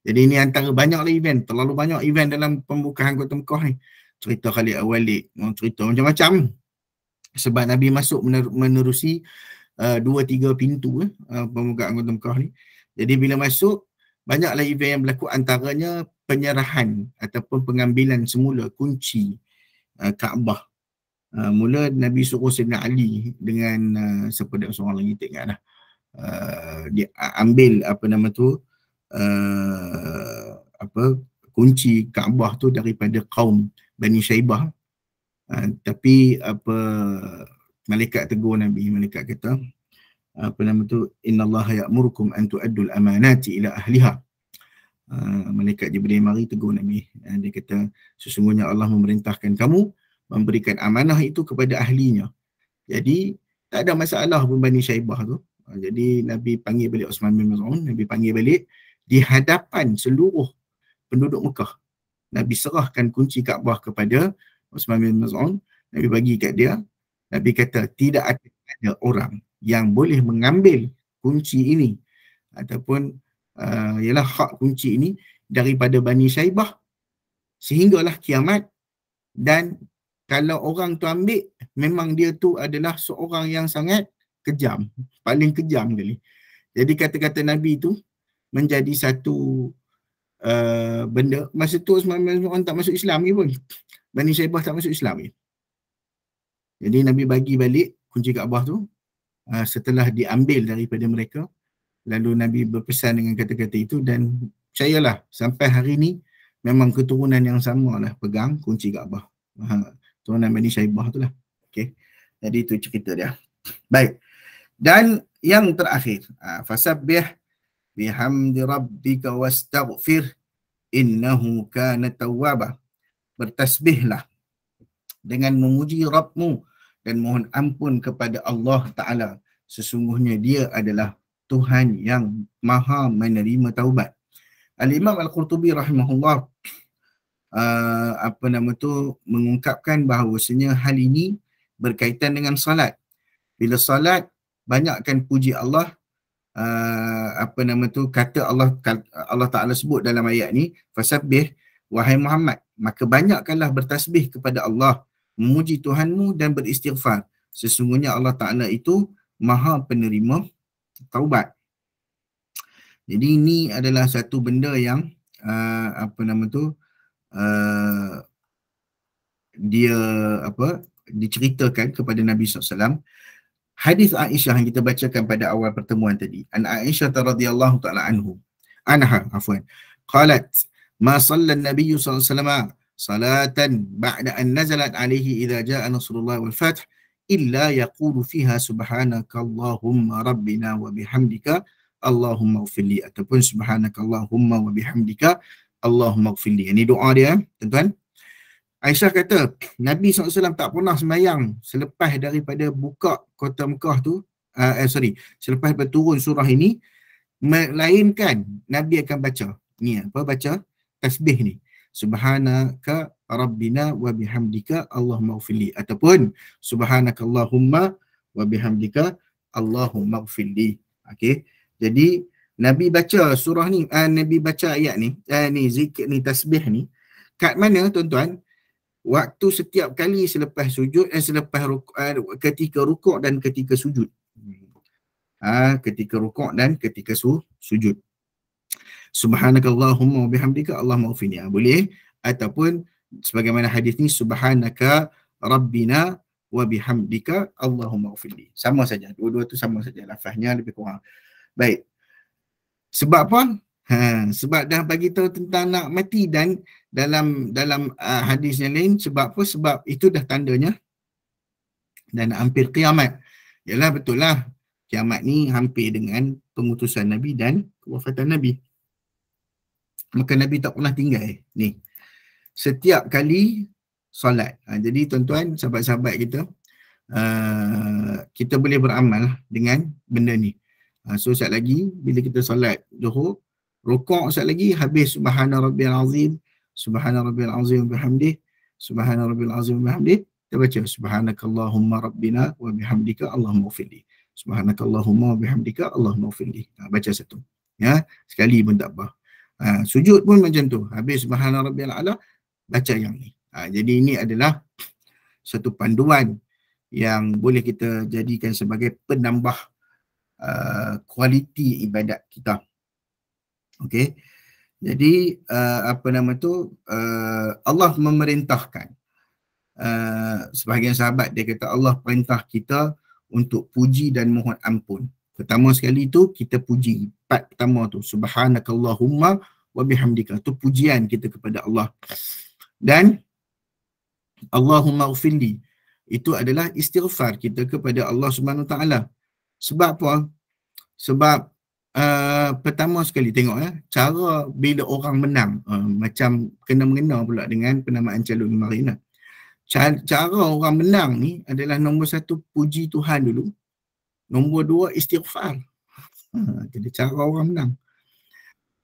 Jadi ini antara banyaklah event, terlalu banyak event dalam pembukaan kota Mekah ni. Cerita Khalid Al-Walid, cerita macam-macam. Sebab Nabi masuk menerusi 2-3 pintu pembukaan kota Mekah ni. Jadi bila masuk, banyaklah event yang berlaku, antaranya penyerahan ataupun pengambilan semula kunci Kaabah. Mula Nabi suruh Sayyidina Ali dengan siapa dia seorang lagi tak ingat dah. Dia ambil kunci Kaabah tu daripada kaum Bani Syaibah. Tapi malaikat tegur Nabi, malaikat kata innallaha ya'murukum an tu'addul amanati ila ahliha. Malaikat Jibril mari tegur Nabi. Dia kata sesungguhnya Allah memerintahkan kamu memberikan amanah itu kepada ahlinya. Jadi tak ada masalah pun Bani Syaibah tu. Jadi Nabi panggil balik Uthman bin Maz'un, Nabi panggil balik di hadapan seluruh penduduk Mekah. Nabi serahkan kunci Kaabah kepada Uthman bin Maz'un, Nabi bagi kat dia. Nabi kata tidak ada orang yang boleh mengambil kunci ini ataupun ialah hak kunci ini daripada Bani Syaibah sehinggalah kiamat. Dan kalau orang tu ambil, memang dia tu adalah seorang yang sangat kejam, paling kejam kali. Jadi kata-kata Nabi tu menjadi satu benda. Masa tu orang tak masuk Islam ni pun, Bani Syaibah tak masuk Islam ni. Jadi Nabi bagi balik kunci Kaabah tu setelah diambil daripada mereka. Lalu Nabi berpesan dengan kata-kata itu, dan percayalah sampai hari ni memang keturunan yang sama lah pegang kunci Kaabah. Turunan Bani Syaibah tu lah. Okay. Jadi itu cerita dia. Baik. Dan yang terakhir, fasabbih bihamdi rabbika wastaghfir innahu kana tawwaba. Bertasbihlah dengan memuji Rabbmu dan mohon ampun kepada Allah Ta'ala. Sesungguhnya dia adalah Tuhan yang maha menerima taubat. Al-Imam Al-Qurtubi rahimahullah mengungkapkan bahawasanya hal ini berkaitan dengan salat. Bila salat, banyakkan puji Allah. Kata Allah Ta'ala sebut dalam ayat ni, fasabbih wahai Muhammad, maka banyakkanlah bertasbih kepada Allah, memuji Tuhanmu dan beristighfar. Sesungguhnya Allah Ta'ala itu maha penerima taubat. Jadi ini adalah satu benda yang dia diceritakan kepada Nabi SAW. Hadis Aisyah yang kita bacakan pada awal pertemuan tadi. An Aisyah radhiyallahu ta'ala qalat ma shalla an-nabiy sallallahu alaihi wasallam salatan ba'da an nazalat alaihi idza jaa nasrullah wal fath illa yaqulu fiha subhanakallahumma rabbina wa bihamdika Allahumma ighfirli, ataupun subhanakallahumma wa bihamdika Allahumma ighfirli. Ini doa dia, tuan-tuan. Aisyah kata, Nabi SAW tak pernah sembahyang selepas daripada buka kota Mekah tu, selepas berturun surah ini, melainkan Nabi akan baca. Ni apa baca? Tasbih ni. Subhanaka rabbina wa bihamdika Allahumma ighfirli, ataupun subhanakallahumma wa bihamdika Allahumma ighfirli. Okey. Jadi Nabi baca surah ni, Nabi baca ayat ni, ni zikir ni, tasbih ni kat mana tuan-tuan? Waktu setiap kali selepas sujud, selepas ketika rukuk dan ketika sujud. Ketika rukuk dan ketika sujud. Subhanakallahumma wa bihamdika Allahumma ighfirli. Boleh, ataupun sebagaimana hadis ni, subhanaka rabbina wa bihamdika Allahumma ighfirli. Sama saja, dua-dua tu sama saja, lafaznya lebih kurang. Baik. Sebab apa? Sebab dah bagi tahu tentang nak mati, dan dalam hadis yang lain, sebab apa? Sebab itu dah tandanya dan hampir kiamat. Yalah, betul lah. Kiamat ni hampir dengan pengutusan Nabi dan kewafatan Nabi. Maka Nabi tak pernah tinggal ni. Setiap kali solat. Jadi tuan-tuan, sahabat-sahabat kita, kita boleh beramal dengan benda ni. So sekejap lagi bila kita solat Zuhur, rukuk sekejap lagi, habis subhana rabbiyal azim, subhana rabbiyal azim bihamdih, subhana rabbiyal azim bihamdih, kita baca subhanakallahumma rabbina wa bihamdika Allahumma ighfirli, subhanakallahumma wa bihamdika Allahumma ighfirli. Baca satu. Ya, sekali pun tak apa. Sujud pun macam tu. Habis subhana rabbiyal a'la, baca yang ni. Jadi ini adalah satu panduan yang boleh kita jadikan sebagai penambah kualiti ibadat kita. Okey. Jadi Allah memerintahkan, sebahagian sahabat dia kata Allah perintah kita untuk puji dan mohon ampun. Pertama sekali tu kita puji. Part pertama tu subhanakallahumma wa bihamdika, tu pujian kita kepada Allah. Dan Allahumma ighfirli, itu adalah istighfar kita kepada Allah Subhanahu Wa Taala. Sebab apa? Sebab pertama sekali tengok cara bila orang menang, macam kena-mengena pula dengan penamaan calon Marina. Cara orang menang ni adalah nombor satu, puji Tuhan dulu. Nombor dua, istighfar. Jadi cara orang menang.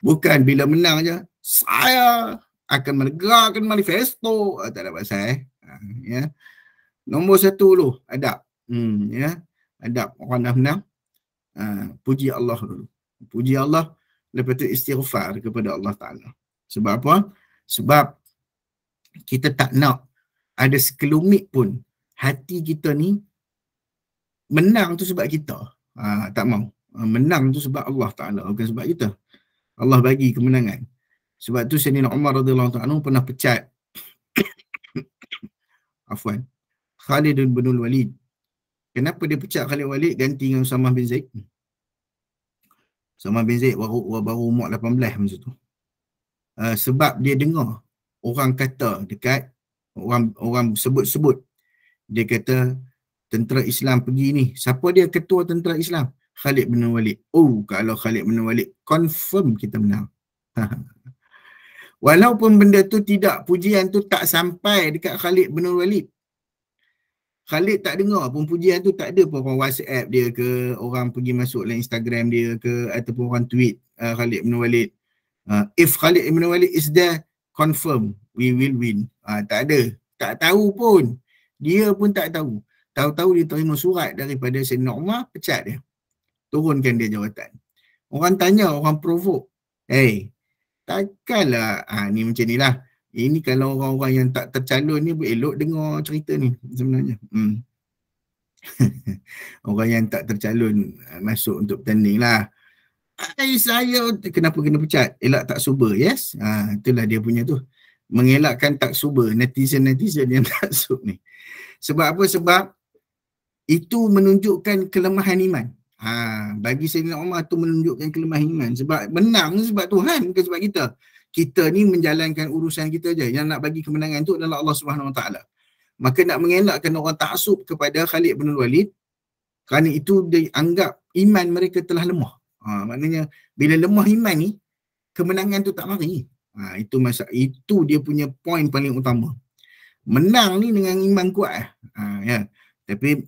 Bukan bila menang je, saya akan menegakkan manifesto. Tak ada pasal. Ya. Nombor satu dulu, adab. Ya. Adab orang dah menang. Puji Allah dulu. Puji Allah, lepas tu istighfar kepada Allah Ta'ala. Sebab apa? Sebab kita tak nak ada sekelumit pun hati kita ni menang tu sebab kita. Tak mau. Menang tu sebab Allah Ta'ala, bukan sebab kita. Allah bagi kemenangan. Sebab tu Sayyidina Umar radhiyallahu ta'ala pernah pecat Khalid bin Walid. Kenapa dia pecat Khalid bin Walid ganti dengan Usamah bin Zaid? Usamah bin Zaid baru umur 18 masa tu. Sebab dia dengar orang kata dekat, orang sebut-sebut, dia kata tentera Islam pergi ni. Siapa dia ketua tentera Islam? Khalid bin Walid. Oh, kalau Khalid bin Walid confirm kita menang. Walaupun benda tu tidak, pujian tu tak sampai dekat Khalid bin Walid. Khalid tak dengar pun pujian tu, tak ada pun orang WhatsApp dia ke, orang pergi masuk dalam Instagram dia ke, ataupun orang tweet Khalid bin Walid. If Khalid bin Walid is there, confirm we will win. Tak ada. Tak tahu pun. Dia pun tak tahu. Tahu-tahu dia terima surat daripada Sayyidina Umar, pecat dia. Turunkan dia jawatan. Orang tanya, orang provoke. Hey, takkanlah, ni macam ni lah. Ini kalau orang-orang yang tak tercalon ni elok dengar cerita ni sebenarnya. Orang yang tak tercalon masuk untuk bertanding lah. Saya kenapa kena pecat? Elak tak suber, yes? Itulah dia punya tu. Mengelakkan tak suber, netizen-netizen yang tak sub ni. Sebab apa? Sebab itu menunjukkan kelemahan iman. Bagi Sayyidina Umar tu menunjukkan kelemahan iman. Sebab menang sebab Tuhan, bukan sebab kita. Kita ni menjalankan urusan kita je. Yang nak bagi kemenangan tu adalah Allah Subhanahu Wa Taala. Maka nak mengelakkan orang taksub kepada Khalid bin Walid, kerana itu dianggap iman mereka telah lemah. Maknanya bila lemah iman ni, kemenangan tu tak mari. Itu dia punya poin paling utama. Menang ni dengan iman kuat. Ya. Tapi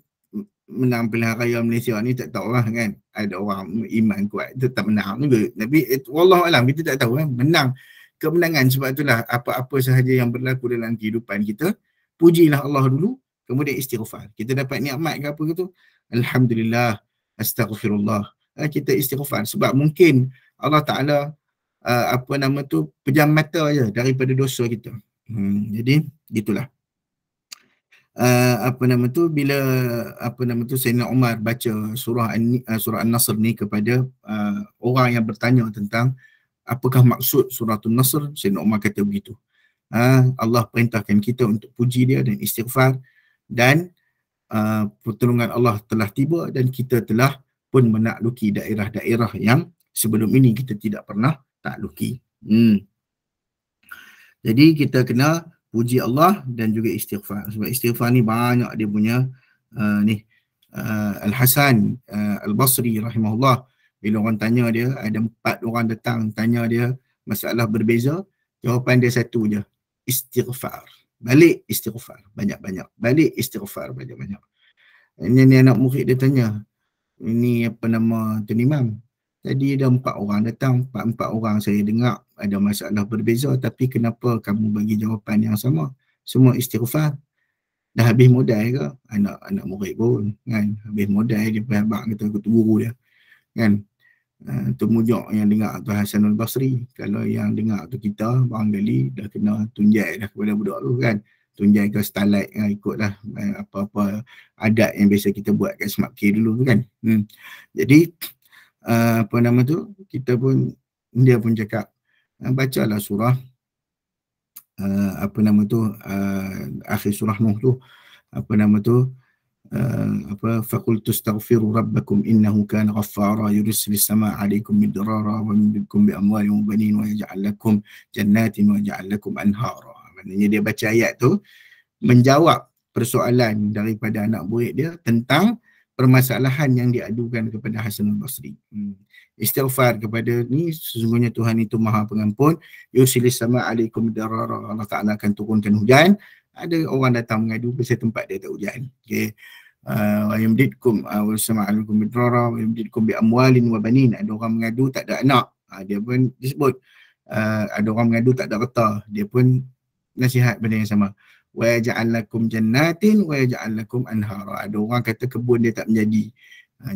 menang pilihan raya Malaysia ni tak tahu lah kan. Ada orang iman kuat tetap menang juga. Tapi wallahualam kita tak tahu kan. Menang kemenangan, sebab itulah apa-apa sahaja yang berlaku dalam kehidupan kita, pujilah Allah dulu, kemudian istighfar. Kita dapat nikmat ke apa gitu, alhamdulillah, astaghfirullah. Kita istighfar sebab mungkin Allah Taala pejam mata aja daripada dosa kita. Jadi gitulah. Bila Sayyidina Umar baca surah An-Nasr ni kepada orang yang bertanya tentang apakah maksud surah An-Nasr, Sayyidina Umar kata begitu. Allah perintahkan kita untuk puji dia dan istighfar, dan pertolongan Allah telah tiba dan kita telah pun menakluki daerah-daerah yang sebelum ini kita tidak pernah takluki. Jadi kita kena puji Allah dan juga istighfar. Sebab istighfar ni banyak dia punya Al-Hasan Al-Basri rahimahullah, bila orang tanya dia, ada 4 orang datang tanya dia masalah berbeza, jawapan dia satu je, istighfar. Balik istighfar banyak-banyak, balik istighfar banyak-banyak. Ini anak murid dia tanya, ini Tuan Imam, tadi ada 4 orang datang, 4 orang saya dengar ada masalah berbeza, tapi kenapa kamu bagi jawapan yang sama? Semua istighfar. Dah habis modal ke? Anak murid pun kan, habis modal dia abang kata tu guru dia kan. Tu mujuk yang dengar tu Hasan Al-Basri. Kalau yang dengar tu kita barangkali dah kena tunjai dah kepada budak tu kan. Tunjai ke starlight kan, ikutlah apa-apa adat yang biasa kita buat kat Smart K dulu tu kan. Jadi kita pun, dia pun cakap, bacalah surah akhir surah Nuh tu, faqultu astaghfiru rabbakum innahu kana ghaffara yursilis samaa 'alaikum midrara wa yumdidkum bi amwalin wa banin wa yaj'al lakum jannatin wa yaj'al lakum anhara. Maknanya dia baca ayat tu menjawab persoalan daripada anak murid dia tentang permasalahan yang diadukan kepada Hasan Al-Basri. Istighfar kepada ni, sesungguhnya Tuhan itu Maha Pengampun, yursilis samaa 'alaikum midrara, Allah Taala akan turunkan hujan. Ada orang datang mengadu ke tempat dia tak hujan. Okey. Wa yumdidkum samaa 'alaikum midrara wa yumdidkum bi amwalin wa banin. Ada orang mengadu tak ada anak. Dia pun disebut. Ada orang mengadu tak ada harta. Dia pun nasihat benda yang sama. Wa yaj'al lakum jannatin wa yaj'al lakum anhara. Ada orang kata kebun dia tak menjadi.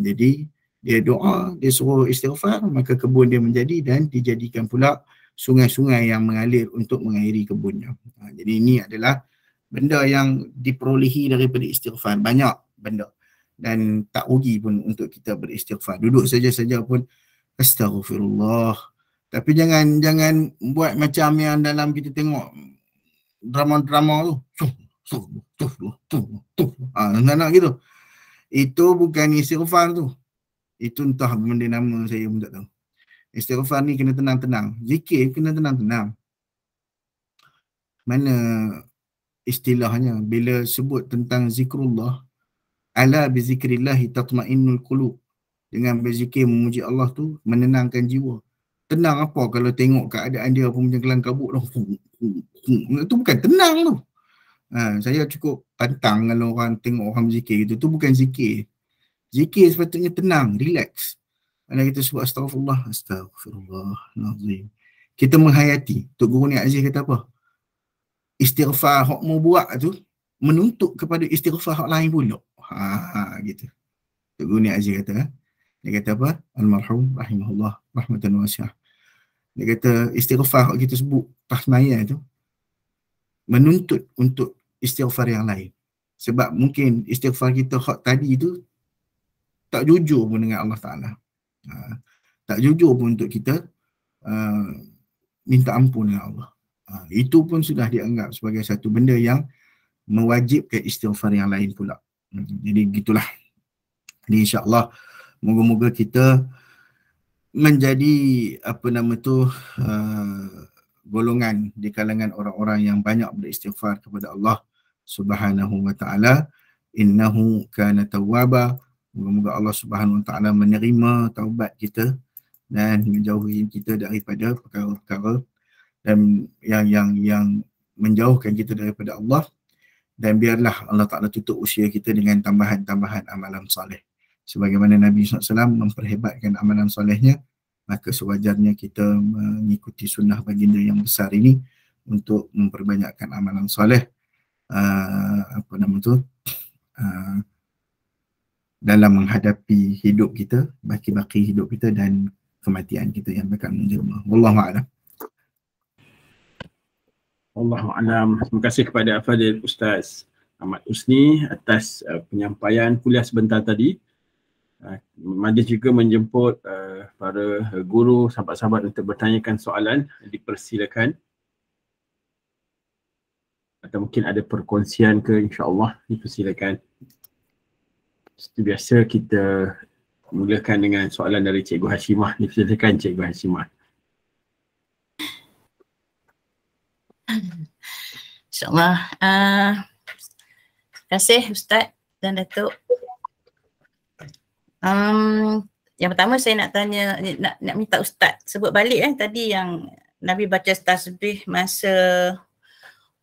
Jadi dia doa, dia suruh istighfar, maka kebun dia menjadi dan dijadikan pula sungai-sungai yang mengalir untuk mengairi kebunnya. Jadi ini adalah benda yang diperolehi daripada istighfar. Banyak benda. Dan tak rugi pun untuk kita beristighfar. Duduk saja-saja pun astaghfirullah. Tapi jangan buat macam yang dalam kita tengok drama-drama tu. Nak gitu. Itu bukan istighfar tu. Itu entah benda nama saya pun tak tahu. Istighfar ni kena tenang-tenang. Zikir kena tenang-tenang. Mana istilahnya bila sebut tentang zikrullah, ala bizikrillahi tatma'innul qulub. Dengan berzikir memuji Allah tu menenangkan jiwa. Tenang apa kalau tengok keadaan dia pun macam kelang kabut dah. Itu bukan tenang tu. Saya cukup pantang kalau orang tengok orang berzikir gitu. Tu bukan zikir. Zikir sepatutnya tenang, relax. Kalau kita sebut astagfirullahalazim, kita menghayati. Tok Guru Ni Aziz kata apa? Istighfar hak mau buat tu menuntut kepada istighfar hak lain pula. Gitu. Tok Guru Ni Aziz kata, dia kata apa? Almarhum rahimahullah rahmatan wasi'ah. Dia kata istighfar hak kita sebut tasmiyah tu menuntut untuk istighfar yang lain. Sebab mungkin istighfar kita hak tadi tu tak jujur pun dengan Allah Ta'ala. Tak jujur pun untuk kita minta ampun dengan Allah. Itu pun sudah dianggap sebagai satu benda yang mewajibkan istighfar yang lain pula. Jadi gitulah. Jadi insya-Allah moga-moga kita menjadi golongan di kalangan orang-orang yang banyak beristighfar kepada Allah Subhanahu wa ta'ala, innahu kana tawwaba. Moga-moga Allah Subhanahu wa ta'ala menerima taubat kita dan menjauhi kita daripada perkara-perkara dan yang menjauhkan kita daripada Allah, dan biarlah Allah Ta'ala tutup usia kita dengan tambahan-tambahan amalan soleh. Sebagaimana Nabi SAW memperhebatkan amalan solehnya, maka sewajarnya kita mengikuti sunnah baginda yang besar ini untuk memperbanyakkan amalan soleh dalam menghadapi hidup kita, baki-baki hidup kita dan kematian kita yang bakal menjelma. Wallahu a'lam. Wallahualam. Terima kasih kepada Fadil Ustaz Ahmad Husni atas penyampaian kuliah sebentar tadi. Majlis juga menjemput para guru, sahabat-sahabat untuk bertanyakan soalan. Dipersilakan. Atau mungkin ada perkongsian ke, insya-Allah dipersilakan. Seperti biasa kita mulakan dengan soalan dari Cikgu Hashimah. Dipersilakan Cikgu Hashimah. InsyaAllah. Terima kasih Ustaz dan Datuk. Yang pertama saya nak tanya, nak minta Ustaz sebut balik tadi yang Nabi baca tasbih masa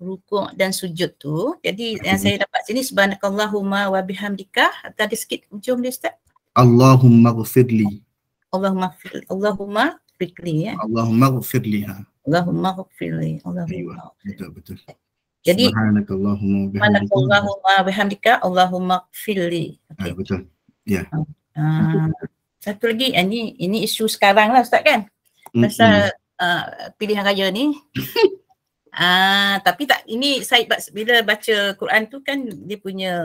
rukuk dan sujud tu. Jadi yang saya dapat sini, subhanakallahumma wa bihamdika. Ada sikit ujung dia Ustaz. Allahumma ghfirli. Allahumma ghfirli ya. Allahumma ghfirli. Allahumma ghfirli. Betul. Jadi subhanakallahumma bihamdika Allahumma ghfirli. Okay. Betul. Ya. Satu lagi, ini isu sekarang lah Ustaz kan. Pasal pilihan raya ni. Tapi tak, ini saya bila baca Quran tu kan dia punya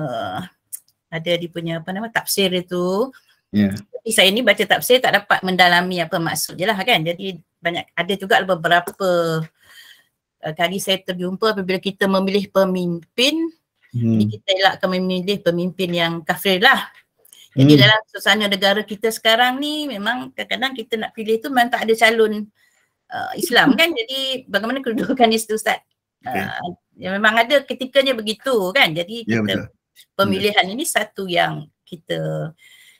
tafsir itu. Yeah. Tapi saya ni baca tafsir tak dapat mendalami apa maksud je lah kan. Jadi ada juga beberapa kali saya terjumpa apabila kita memilih pemimpin, jadi kita elakkan memilih pemimpin yang kafir lah. Jadi dalam suasana negara kita sekarang ni memang kadang-kadang kita nak pilih tu memang tak ada calon Islam kan. Jadi bagaimana kedudukan itu Ustaz? Ya memang ada ketikanya begitu kan. Jadi kita pemilihan ini satu yang kita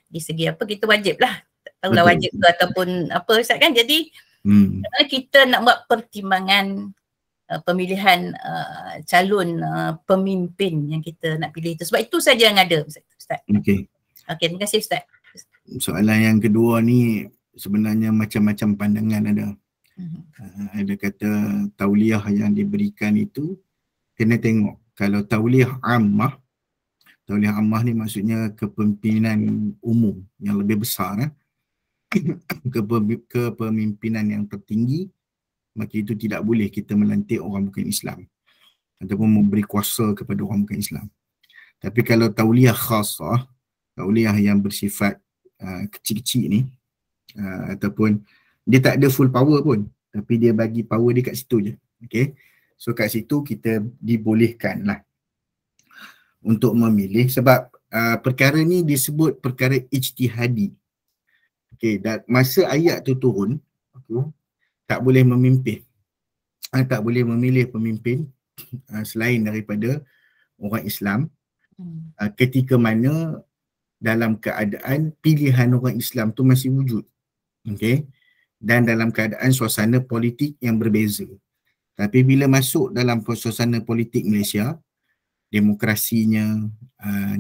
di segi apa kita wajib lah. Tak tahulah wajib tu ataupun apa Ustaz kan. Jadi kita nak buat pertimbangan pemilihan calon pemimpin yang kita nak pilih itu. Sebab itu saja yang ada Ustaz. Okey, terima kasih Ustaz. Soalan yang kedua ni sebenarnya macam-macam pandangan ada. Ada kata tauliah yang diberikan itu kena tengok. Kalau tauliah ammah ni maksudnya kepemimpinan umum yang lebih besar, kepemimpinan yang tertinggi, maka itu tidak boleh kita melantik orang bukan Islam ataupun memberi kuasa kepada orang bukan Islam. Tapi kalau tauliah khasah, tauliah yang bersifat kecil-kecil ni, ataupun dia tak ada full power pun, tapi dia bagi power dia kat situ je. Okay? So kat situ kita dibolehkan lah untuk memilih sebab perkara ni disebut perkara ijtihadi. Okay, dan masa ayat tu turun, tak boleh memimpin, tak boleh memilih pemimpin selain daripada orang Islam ketika mana dalam keadaan pilihan orang Islam tu masih wujud. Okay? Dan dalam keadaan suasana politik yang berbeza. Tapi bila masuk dalam suasana politik Malaysia, demokrasinya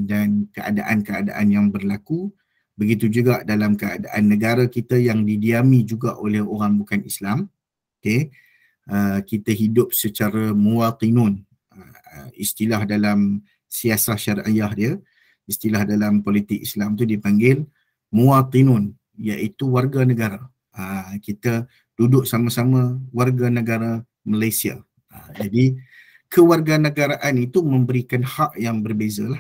dan keadaan-keadaan yang berlaku, begitu juga dalam keadaan negara kita yang didiami juga oleh orang bukan Islam. Okay? Kita hidup secara muwatinun. Istilah dalam siasah syariah dia, istilah dalam politik Islam tu dipanggil muwatinun, iaitu warga negara. Kita duduk sama-sama warga negara Malaysia. Jadi kewarganegaraan itu memberikan hak yang berbeza lah.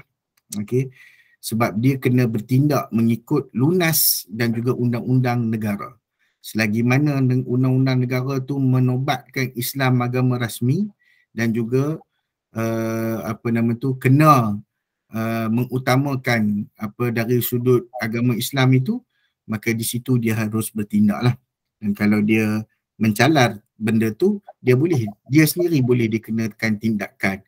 Okay? Sebab dia kena bertindak mengikut lunas dan juga undang-undang negara. Selagi mana undang-undang negara tu menobatkan Islam agama rasmi dan juga kena mengutamakan dari sudut agama Islam itu, maka di situ dia harus bertindak lah. Dan kalau dia mencalar benda tu, dia sendiri boleh dikenakan tindakan.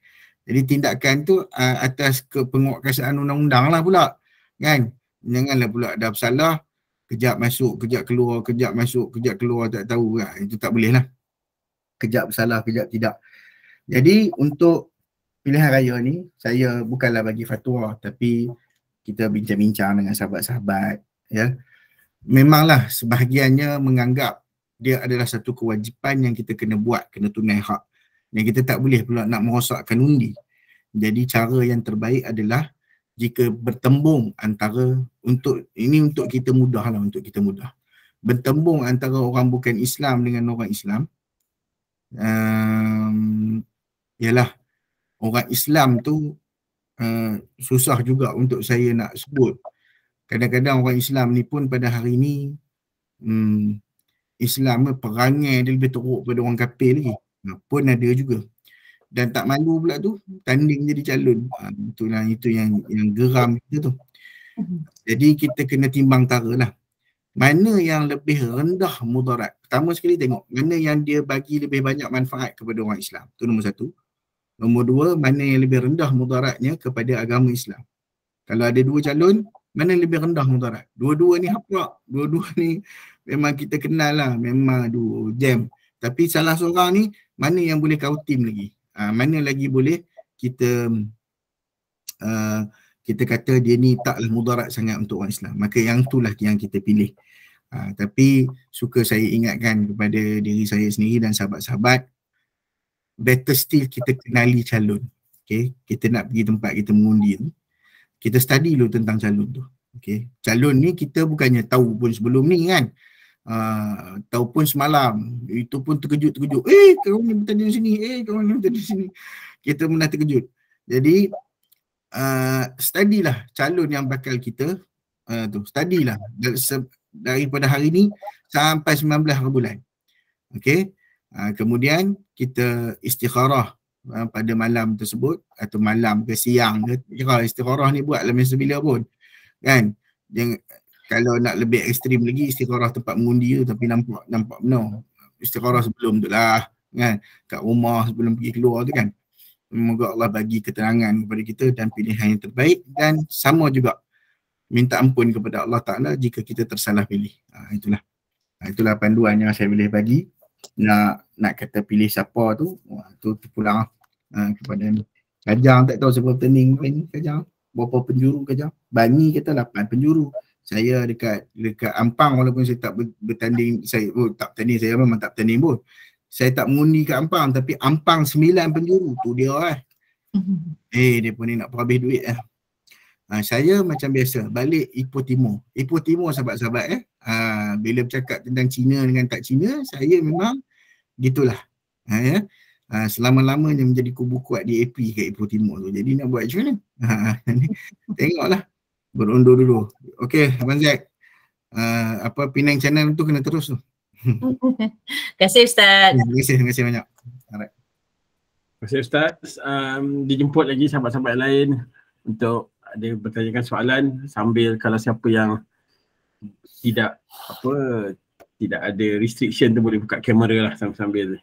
Jadi tindakan tu atas penguatkuasaan undang-undang lah pula, kan? Janganlah pula ada bersalah, kejap masuk, kejap keluar, kejap masuk, kejap keluar, tak tahu kan? Itu tak boleh lah. Kejap bersalah, kejap tidak. Jadi untuk pilihan raya ni, saya bukanlah bagi fatwa, tapi kita bincang-bincang dengan sahabat-sahabat, ya. Memanglah sebahagiannya menganggap dia adalah satu kewajipan yang kita kena buat, kena tunai hak. Dan kita tak boleh pula nak merosakkan undi. Jadi cara yang terbaik adalah jika bertembung antara, untuk kita mudah lah, untuk kita mudah. Bertembung antara orang bukan Islam dengan orang Islam, ialah orang Islam tu susah juga untuk saya nak sebut. Kadang-kadang orang Islam ni pun pada hari ni Islam perangai dia lebih teruk pada orang kafir lagi. Pun ada juga. Dan tak malu pula tu tanding jadi calon. Itulah itu yang geram kita tu. Jadi kita kena timbang tara lah. Mana yang lebih rendah mudarat. Pertama sekali tengok mana yang dia bagi lebih banyak manfaat kepada orang Islam. Itu nombor satu. Nombor dua, mana yang lebih rendah mudaratnya kepada agama Islam. Kalau ada dua calon, mana yang lebih rendah mudarat? Dua-dua ni haprak. Dua-dua ni memang kita kenal lah. Memang jam. Tapi salah seorang ni, mana yang boleh kau tim lagi? Mana lagi boleh kita kata dia ni taklah mudarat sangat untuk orang Islam. Maka yang itulah yang kita pilih. Tapi suka saya ingatkan kepada diri saya sendiri dan sahabat-sahabat, better still kita kenali calon. Okay? Kita nak pergi tempat kita mengundi tu, kita study dulu tentang calon tu. Okay? Calon ni kita bukannya tahu pun sebelum ni kan. Tahu pun semalam. Itu pun terkejut-terkejut. Kawan ni bertanding sini. Kawan ni bertanding sini. Kita pernah terkejut. Jadi study lah calon yang bakal kita study lah daripada hari ni sampai 19 bulan. Okay. Kemudian kita istikharah pada malam tersebut atau malam ke siang ke, istikharah ni buat dalam masa bila pun kan. Kalau nak lebih ekstrim lagi, istikharah tempat mengundi tu, tapi nampak benar. Istikharah sebelum tu lah kan, kat rumah sebelum pergi keluar tu kan. Semoga Allah bagi keterangan kepada kita dan pilihan yang terbaik, dan sama juga minta ampun kepada Allah Ta'ala jika kita tersalah pilih. Itulah panduan yang saya boleh bagi. Nak kata pilih siapa tu, tu pulang kepada ni. Kajang tak tahu siapa turning ni, Kajang. Berapa penjuru Kajang? Bani kata 8 penjuru. Saya dekat Ampang, walaupun saya tak bertanding, saya memang tak bertanding pun. Saya tak mengundi kat Ampang, tapi Ampang 9 penjuru. Tu dia dia pun ni nak habis duit saya macam biasa balik Ipoh Timur. Ipoh Timur sahabat-sahabat bila bercakap tentang Cina dengan tak Cina, saya memang gitulah. Selama-lamanya menjadi kubu kuat di AP kat Ipoh Timur tu. Jadi nak buat macam mana? Tengoklah. Berundur dulu. Okey, Abang Zack. Penang channel tu kena terus tu. Terima kasih Ustaz. Terima kasih banyak. Alright. Terima kasih Ustaz. Dijemput lagi sahabat-sahabat lain untuk ada bertanyakan soalan, sambil kalau siapa yang tidak ada restriction tu boleh buka kamera lah sambil.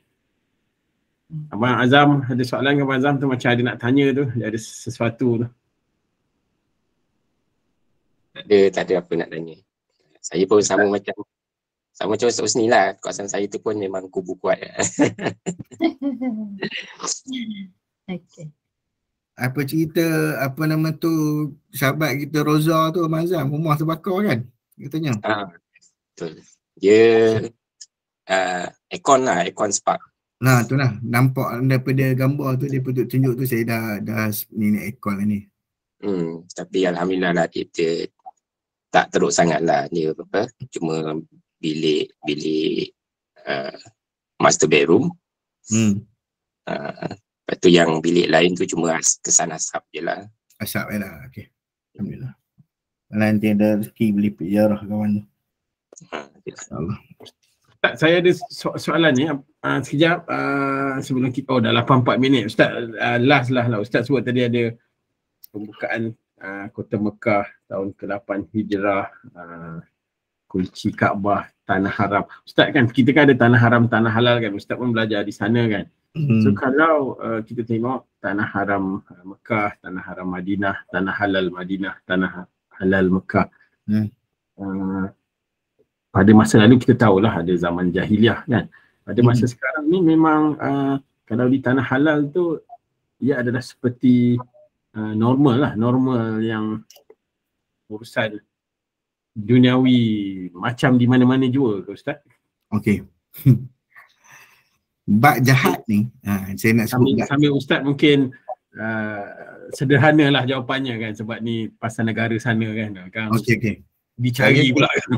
Abang Azam ada soalan ke Abang Azam tu, macam ada nak tanya tu, ada sesuatu tu. Tak ada apa nak tanya. Saya pun sama macam Ustaz Husni lah. Kawasan saya tu pun memang kubu kuat. Okay. Apa cerita, sahabat kita Roza tu, Abang Azam, rumah terbakar kan? Katanya. Betul. Dia aircon spark. Nah, tu lah. Nampak daripada gambar tu, dia tunjuk tu, saya dah ni aircon lah ni. Tapi alhamdulillah lah dia tak teruk sangat lah. Dia cuma bilik master bedroom. Lepas tu yang bilik lain tu cuma kesan asap je lah. Asap je lah, okey. Alhamdulillah. Nanti ada rezeki beli penjara kawan tu. InsyaAllah. Ustaz, saya ada soalan ni. Sekejap sebelum kita, dah 84 minit. Ustaz, last lah Ustaz sebut tadi ada pembukaan Kota Mekah tahun ke-8 Hijrah, kunci Kaabah, tanah haram. Ustaz kan, kita kan ada tanah haram, tanah halal kan. Ustaz pun belajar di sana kan. So kalau kita tengok tanah haram Mekah, tanah haram Madinah, tanah halal Madinah, tanah halal Mekah. Pada masa lalu kita tahulah ada zaman jahiliah kan. Pada masa sekarang ni memang kalau di tanah halal tu ia adalah seperti normal yang urusan duniawi macam di mana-mana jua ke Ustaz? Okey. Bab jahat ni, saya nak sebut sambil Ustaz mungkin sederhanalah jawapannya kan, sebab ni pasal negara sana kan. Okey. Dicari pula kan.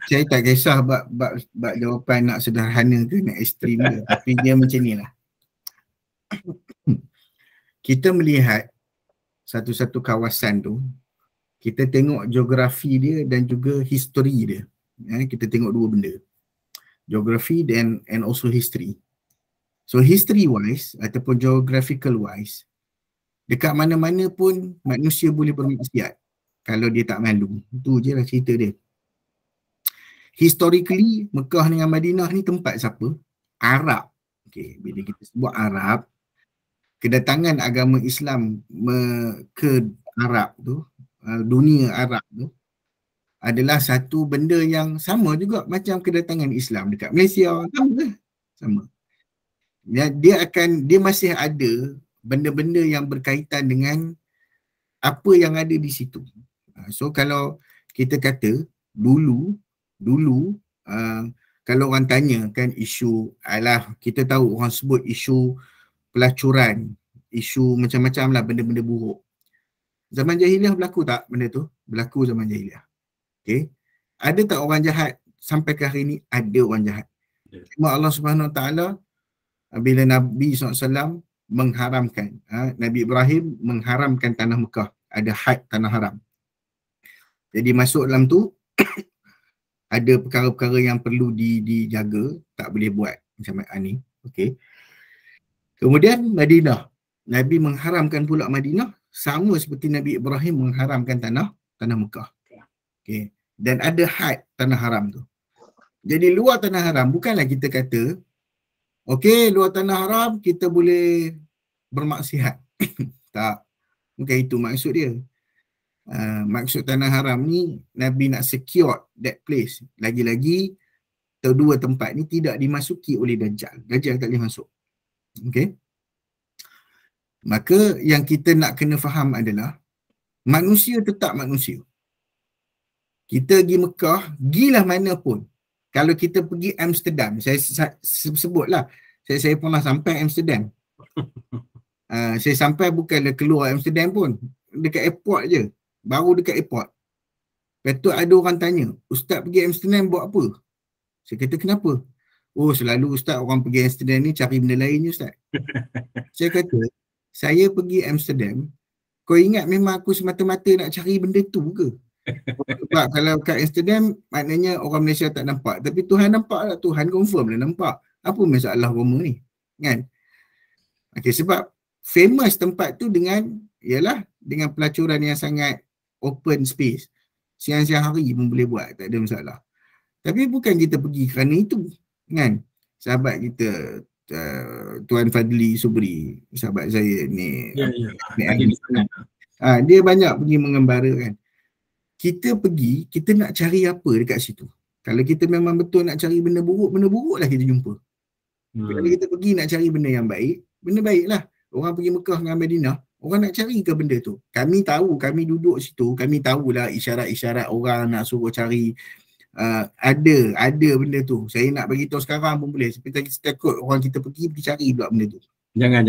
Saya tak kisah bab jawapan nak sederhana ke nak ekstrim ke, tapi dia macam ni lah. Kita melihat satu-satu kawasan tu, kita tengok geografi dia dan juga history dia. Kita tengok dua benda. Geography and also history. So history wise ataupun geographical wise, dekat mana-mana pun manusia boleh bermaksiat kalau dia tak malu. Itu je lah cerita dia. Historically, Mekah dengan Madinah ni tempat siapa? Arab. Okay, bila kita sebut Arab, kedatangan agama Islam ke Arab tu, dunia Arab tu, adalah satu benda yang sama juga macam kedatangan Islam dekat Malaysia. Sama. Dia masih ada benda-benda yang berkaitan dengan apa yang ada di situ. So kalau kita kata dulu kalau orang tanya kan isu, kita tahu orang sebut isu pelacuran, isu macam-macam lah, benda-benda buruk. Zaman jahiliah berlaku tak benda tu? Berlaku zaman jahiliah. Okay. Ada tak orang jahat sampai ke hari ni? Ada orang jahat. Cuma Allah Subhanahu Wa Taala bila Nabi SAW mengharamkan, Nabi Ibrahim mengharamkan tanah Mekah, ada had tanah haram. Jadi masuk dalam tu ada perkara-perkara yang perlu dijaga, tak boleh buat macam ni. Okey. Kemudian Madinah, Nabi mengharamkan pula Madinah sama seperti Nabi Ibrahim mengharamkan tanah Mekah. Okey. Dan ada had tanah haram tu. Jadi luar tanah haram bukanlah kita kata okey, luar tanah haram kita boleh bermaksiat. Tak. Bukan itu maksud dia. Maksud tanah haram ni Nabi nak secure that place. Lagi-lagi kedua tempat ni tidak dimasuki oleh Dajjal. Dajjal tak boleh masuk. Okey. Maka yang kita nak kena faham adalah manusia tetap manusia. Kita pergi Mekah, gilah mana pun. Kalau kita pergi Amsterdam, saya sebutlah, saya pernah sampai Amsterdam. Saya sampai bukanlah keluar Amsterdam pun, dekat airport je. Baru dekat airport. Lepas tu ada orang tanya, Ustaz pergi Amsterdam buat apa? Saya kata kenapa? Oh, selalu Ustaz orang pergi Amsterdam ni cari benda lain je Ustaz. Saya kata, saya pergi Amsterdam, kau ingat memang aku semata-mata nak cari benda tu ke? Sebab kalau kat Amsterdam maknanya orang Malaysia tak nampak, tapi Tuhan nampak lah, Tuhan confirm lah nampak. Apa masalah Roma ni? Kan? Okay, sebab famous tempat tu dengan pelacuran yang sangat open space. Siang-siang hari pun boleh buat, tak ada masalah. Tapi bukan kita pergi kerana itu, kan? Sahabat kita Tuan Fadli Subri, sahabat saya ni, dia banyak pergi mengembara kan. Kita pergi, kita nak cari apa dekat situ? Kalau kita memang betul nak cari benda buruk lah kita jumpa. Kalau kita pergi nak cari benda yang baik, benda baik lah. Orang pergi Mekah dengan Madinah, orang nak cari ke benda tu? Kami tahu, kami duduk situ, kami tahulah isyarat-isyarat orang nak suruh cari. Ada benda tu. Saya nak bagi tahu sekarang pun boleh. Seperti kita takut orang kita pergi cari pula benda tu. Jangan.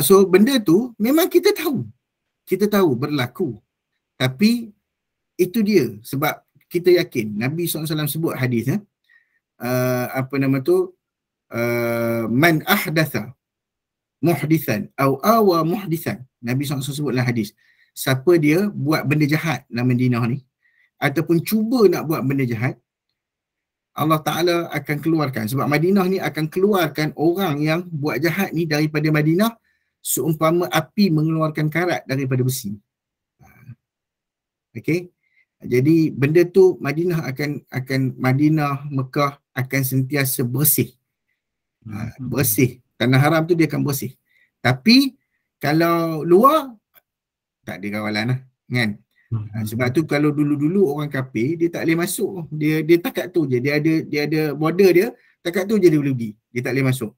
So benda tu memang kita tahu. Kita tahu berlaku. Tapi itu dia. Sebab kita yakin. Nabi SAW sebut hadis. Man ahdatha muhdithan au awa muhdithan. Nabi SAW sebutlah hadis. Siapa dia buat benda jahat dalam Madinah ni, ataupun cuba nak buat benda jahat, Allah Ta'ala akan keluarkan. Sebab Madinah ni akan keluarkan orang yang buat jahat ni daripada Madinah seumpama api mengeluarkan karat daripada besi. Okey. Jadi benda tu Madinah, Mekah akan sentiasa bersih. Bersih. Tanah haram tu dia akan bersih. Tapi kalau luar tak ada kawalan lah, kan? Sebab tu kalau dulu-dulu orang kafir dia tak boleh masuk. Dia takat tu je. Dia ada border dia, takat tu je dia boleh pergi. Dia tak boleh masuk.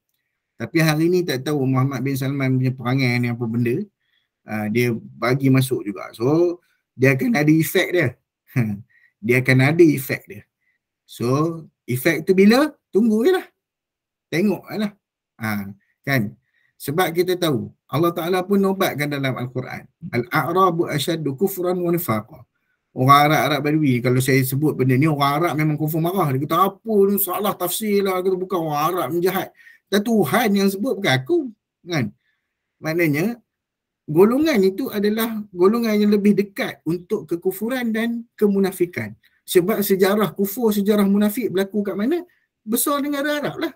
Tapi hari ni tak tahu Muhammad bin Salman punya perangai ni apa benda. Dia bagi masuk juga. So dia akan ada efek dia. Dia akan ada efek dia. So efek tu bila? Tunggu je lah. Tengok je lah. Kan? Sebab kita tahu Allah Ta'ala pun nobatkan dalam Al-Quran. Al-A'rabu asyaddu kufran wa nifaqa. Orang Arab Badui, kalau saya sebut benda ni, orang Arab memang kufur marah. Dia kata apa ni, salah tafsir lah. Kata bukan orang Arab ni jahat. Dan Tuhan yang sebut bukan aku. Kan? Maknanya golongan itu adalah golongan yang lebih dekat untuk kekufuran dan kemunafikan. Sebab sejarah kufur, sejarah munafik berlaku kat mana? Besar negara Arab lah.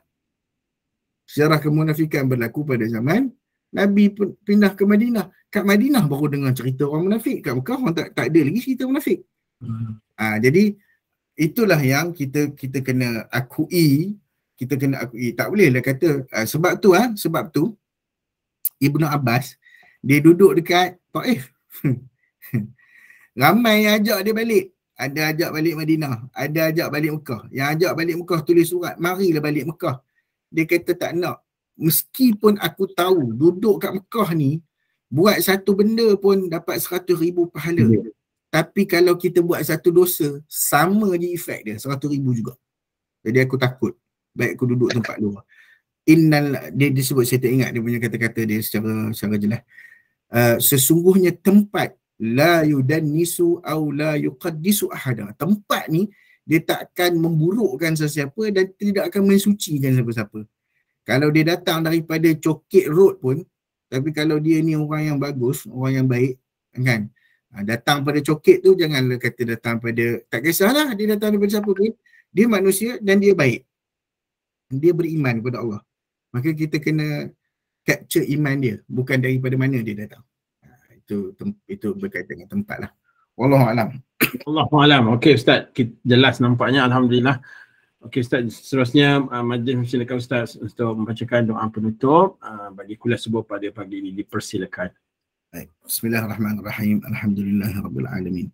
Sejarah kemunafikan berlaku pada zaman Nabi pindah ke Madinah. Kat Madinah baru dengar cerita orang munafik. Kat Mekah orang tak ada lagi cerita munafik. Jadi itulah yang kita kena akui. Kita kena akui. Tak boleh lah kata sebab tu Ibnu Abbas dia duduk dekat Taif. Ramai yang ajak dia balik. Ada ajak balik Madinah, ada ajak balik Mekah. Yang ajak balik Mekah tulis surat, marilah balik Mekah. Dia kata tak nak. Meskipun aku tahu duduk kat Mekah ni, buat satu benda pun dapat 100,000 pahala. Tapi kalau kita buat satu dosa, sama je efek dia, 100,000 juga. Jadi aku takut. Baik aku duduk tempat luar. Dia disebut, saya tak ingat dia punya kata-kata dia secara jelas. Sesungguhnya tempat la yudannisu au la yuqaddisu ahada. Tempat ni dia takkan memburukkan sesiapa dan tidak akan mensucikan siapa-siapa. Kalau dia datang daripada Cokit Road pun, tapi kalau dia ni orang yang bagus, orang yang baik, kan? Datang pada Cokit tu janganlah kata datang pada, tak kisahlah dia datang daripada siapa pun, dia manusia dan dia baik. Dia beriman kepada Allah. Maka kita kena capture iman dia, bukan daripada mana dia datang. Itu berkaitan dengan tempat lah. Wallahualam. Wallahualam. Okey Ustaz, jelas nampaknya, alhamdulillah. Okey Ustaz, seterusnya majlis mempersilakan Ustaz untuk membacakan doa penutup bagi kuliah subuh pada pagi ini, dipersilakan. Baik. Bismillahirrahmanirrahim. Alhamdulillahirabbil alamin.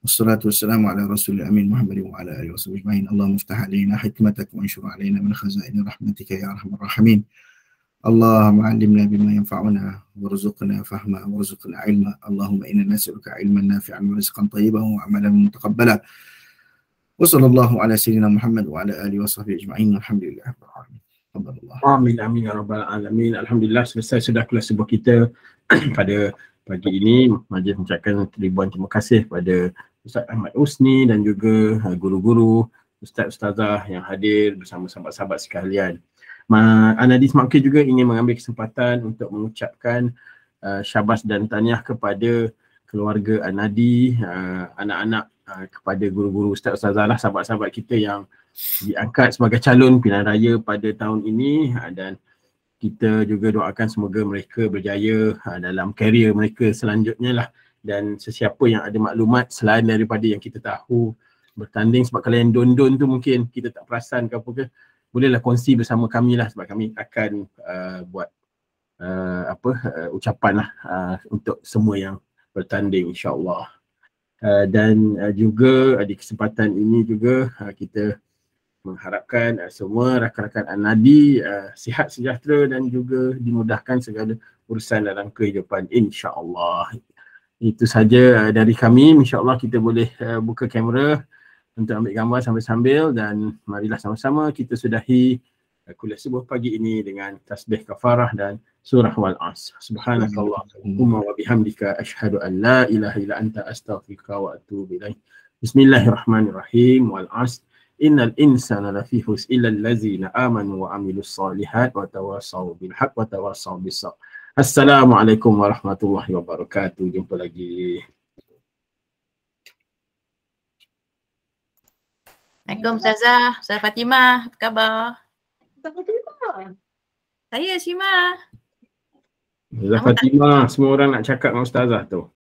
Wassalatu wassalamu ala rasulil amin Muhammadin wa ala alihi washabbihi ajma'in. Allahumma iftah alaina hikmataka wa anshur alaina min khazaini rahmatika ya arhamar rahimin. Allahumma 'allimna bima yanfa'una warzuqna fahma warzuqna 'ilma. Allahumma inna nas'aluka 'ilman nafi'an wa rizqan thayyiban wa 'amalan mutaqabbala. Wa sallallahu ala sayyidina Muhammad wa ala alihi washabbihi ajma'in. Alhamdulillahirabbil alamin. Amin amin ya rabbal alamin. Alhamdulillah selesai sudah kelas subuh kita pada pagi ini. Majlis mengucapkan ribuan terima kasih kepada Ustaz Ahmad Usni dan juga guru-guru, ustaz-ustazah yang hadir bersama sahabat-sahabat sekalian. Anadi Smartcare juga ingin mengambil kesempatan untuk mengucapkan syabas dan tahniah kepada keluarga Anadi, anak-anak, kepada guru-guru, ustaz-ustazah lah, sahabat-sahabat kita yang diangkat sebagai calon pilihan raya pada tahun ini, dan kita juga doakan semoga mereka berjaya dalam karier mereka selanjutnya lah. Dan sesiapa yang ada maklumat selain daripada yang kita tahu bertanding, sebab kalau yang don-don tu mungkin kita tak perasan ke apa ke, bolehlah kongsi bersama kami lah, sebab kami akan buat ucapan lah untuk semua yang bertanding insya-Allah. Dan juga di kesempatan ini juga kita mengharapkan semua rakan-rakan Anadi sihat sejahtera dan juga dimudahkan segala urusan dalam kehidupan insya-Allah. Itu saja dari kami. Insya-Allah kita boleh buka kamera untuk ambil gambar sambil-sambil, dan marilah sama-sama kita sudahi kuliah subuh pagi ini dengan tasbih kafarah dan surah wal as. Subhanakallahumma wa bihamdika asyhadu an la ilaha illa anta astaghfiruka wa atubu ilaik. Bismillahirrahmanirrahim. Wal as innal insana lafi khusr illa allazina amanu wa amilus solihat wa tawassaw bil haqq wa tawassaw bis sabr. Assalamualaikum warahmatullahi wabarakatuh. Jumpa lagi. Assalamualaikum Ustazah, Ustazah Fatimah, apa khabar? Saya Shima. Ustazah Fatimah, semua orang nak cakap dengan Ustazah tu.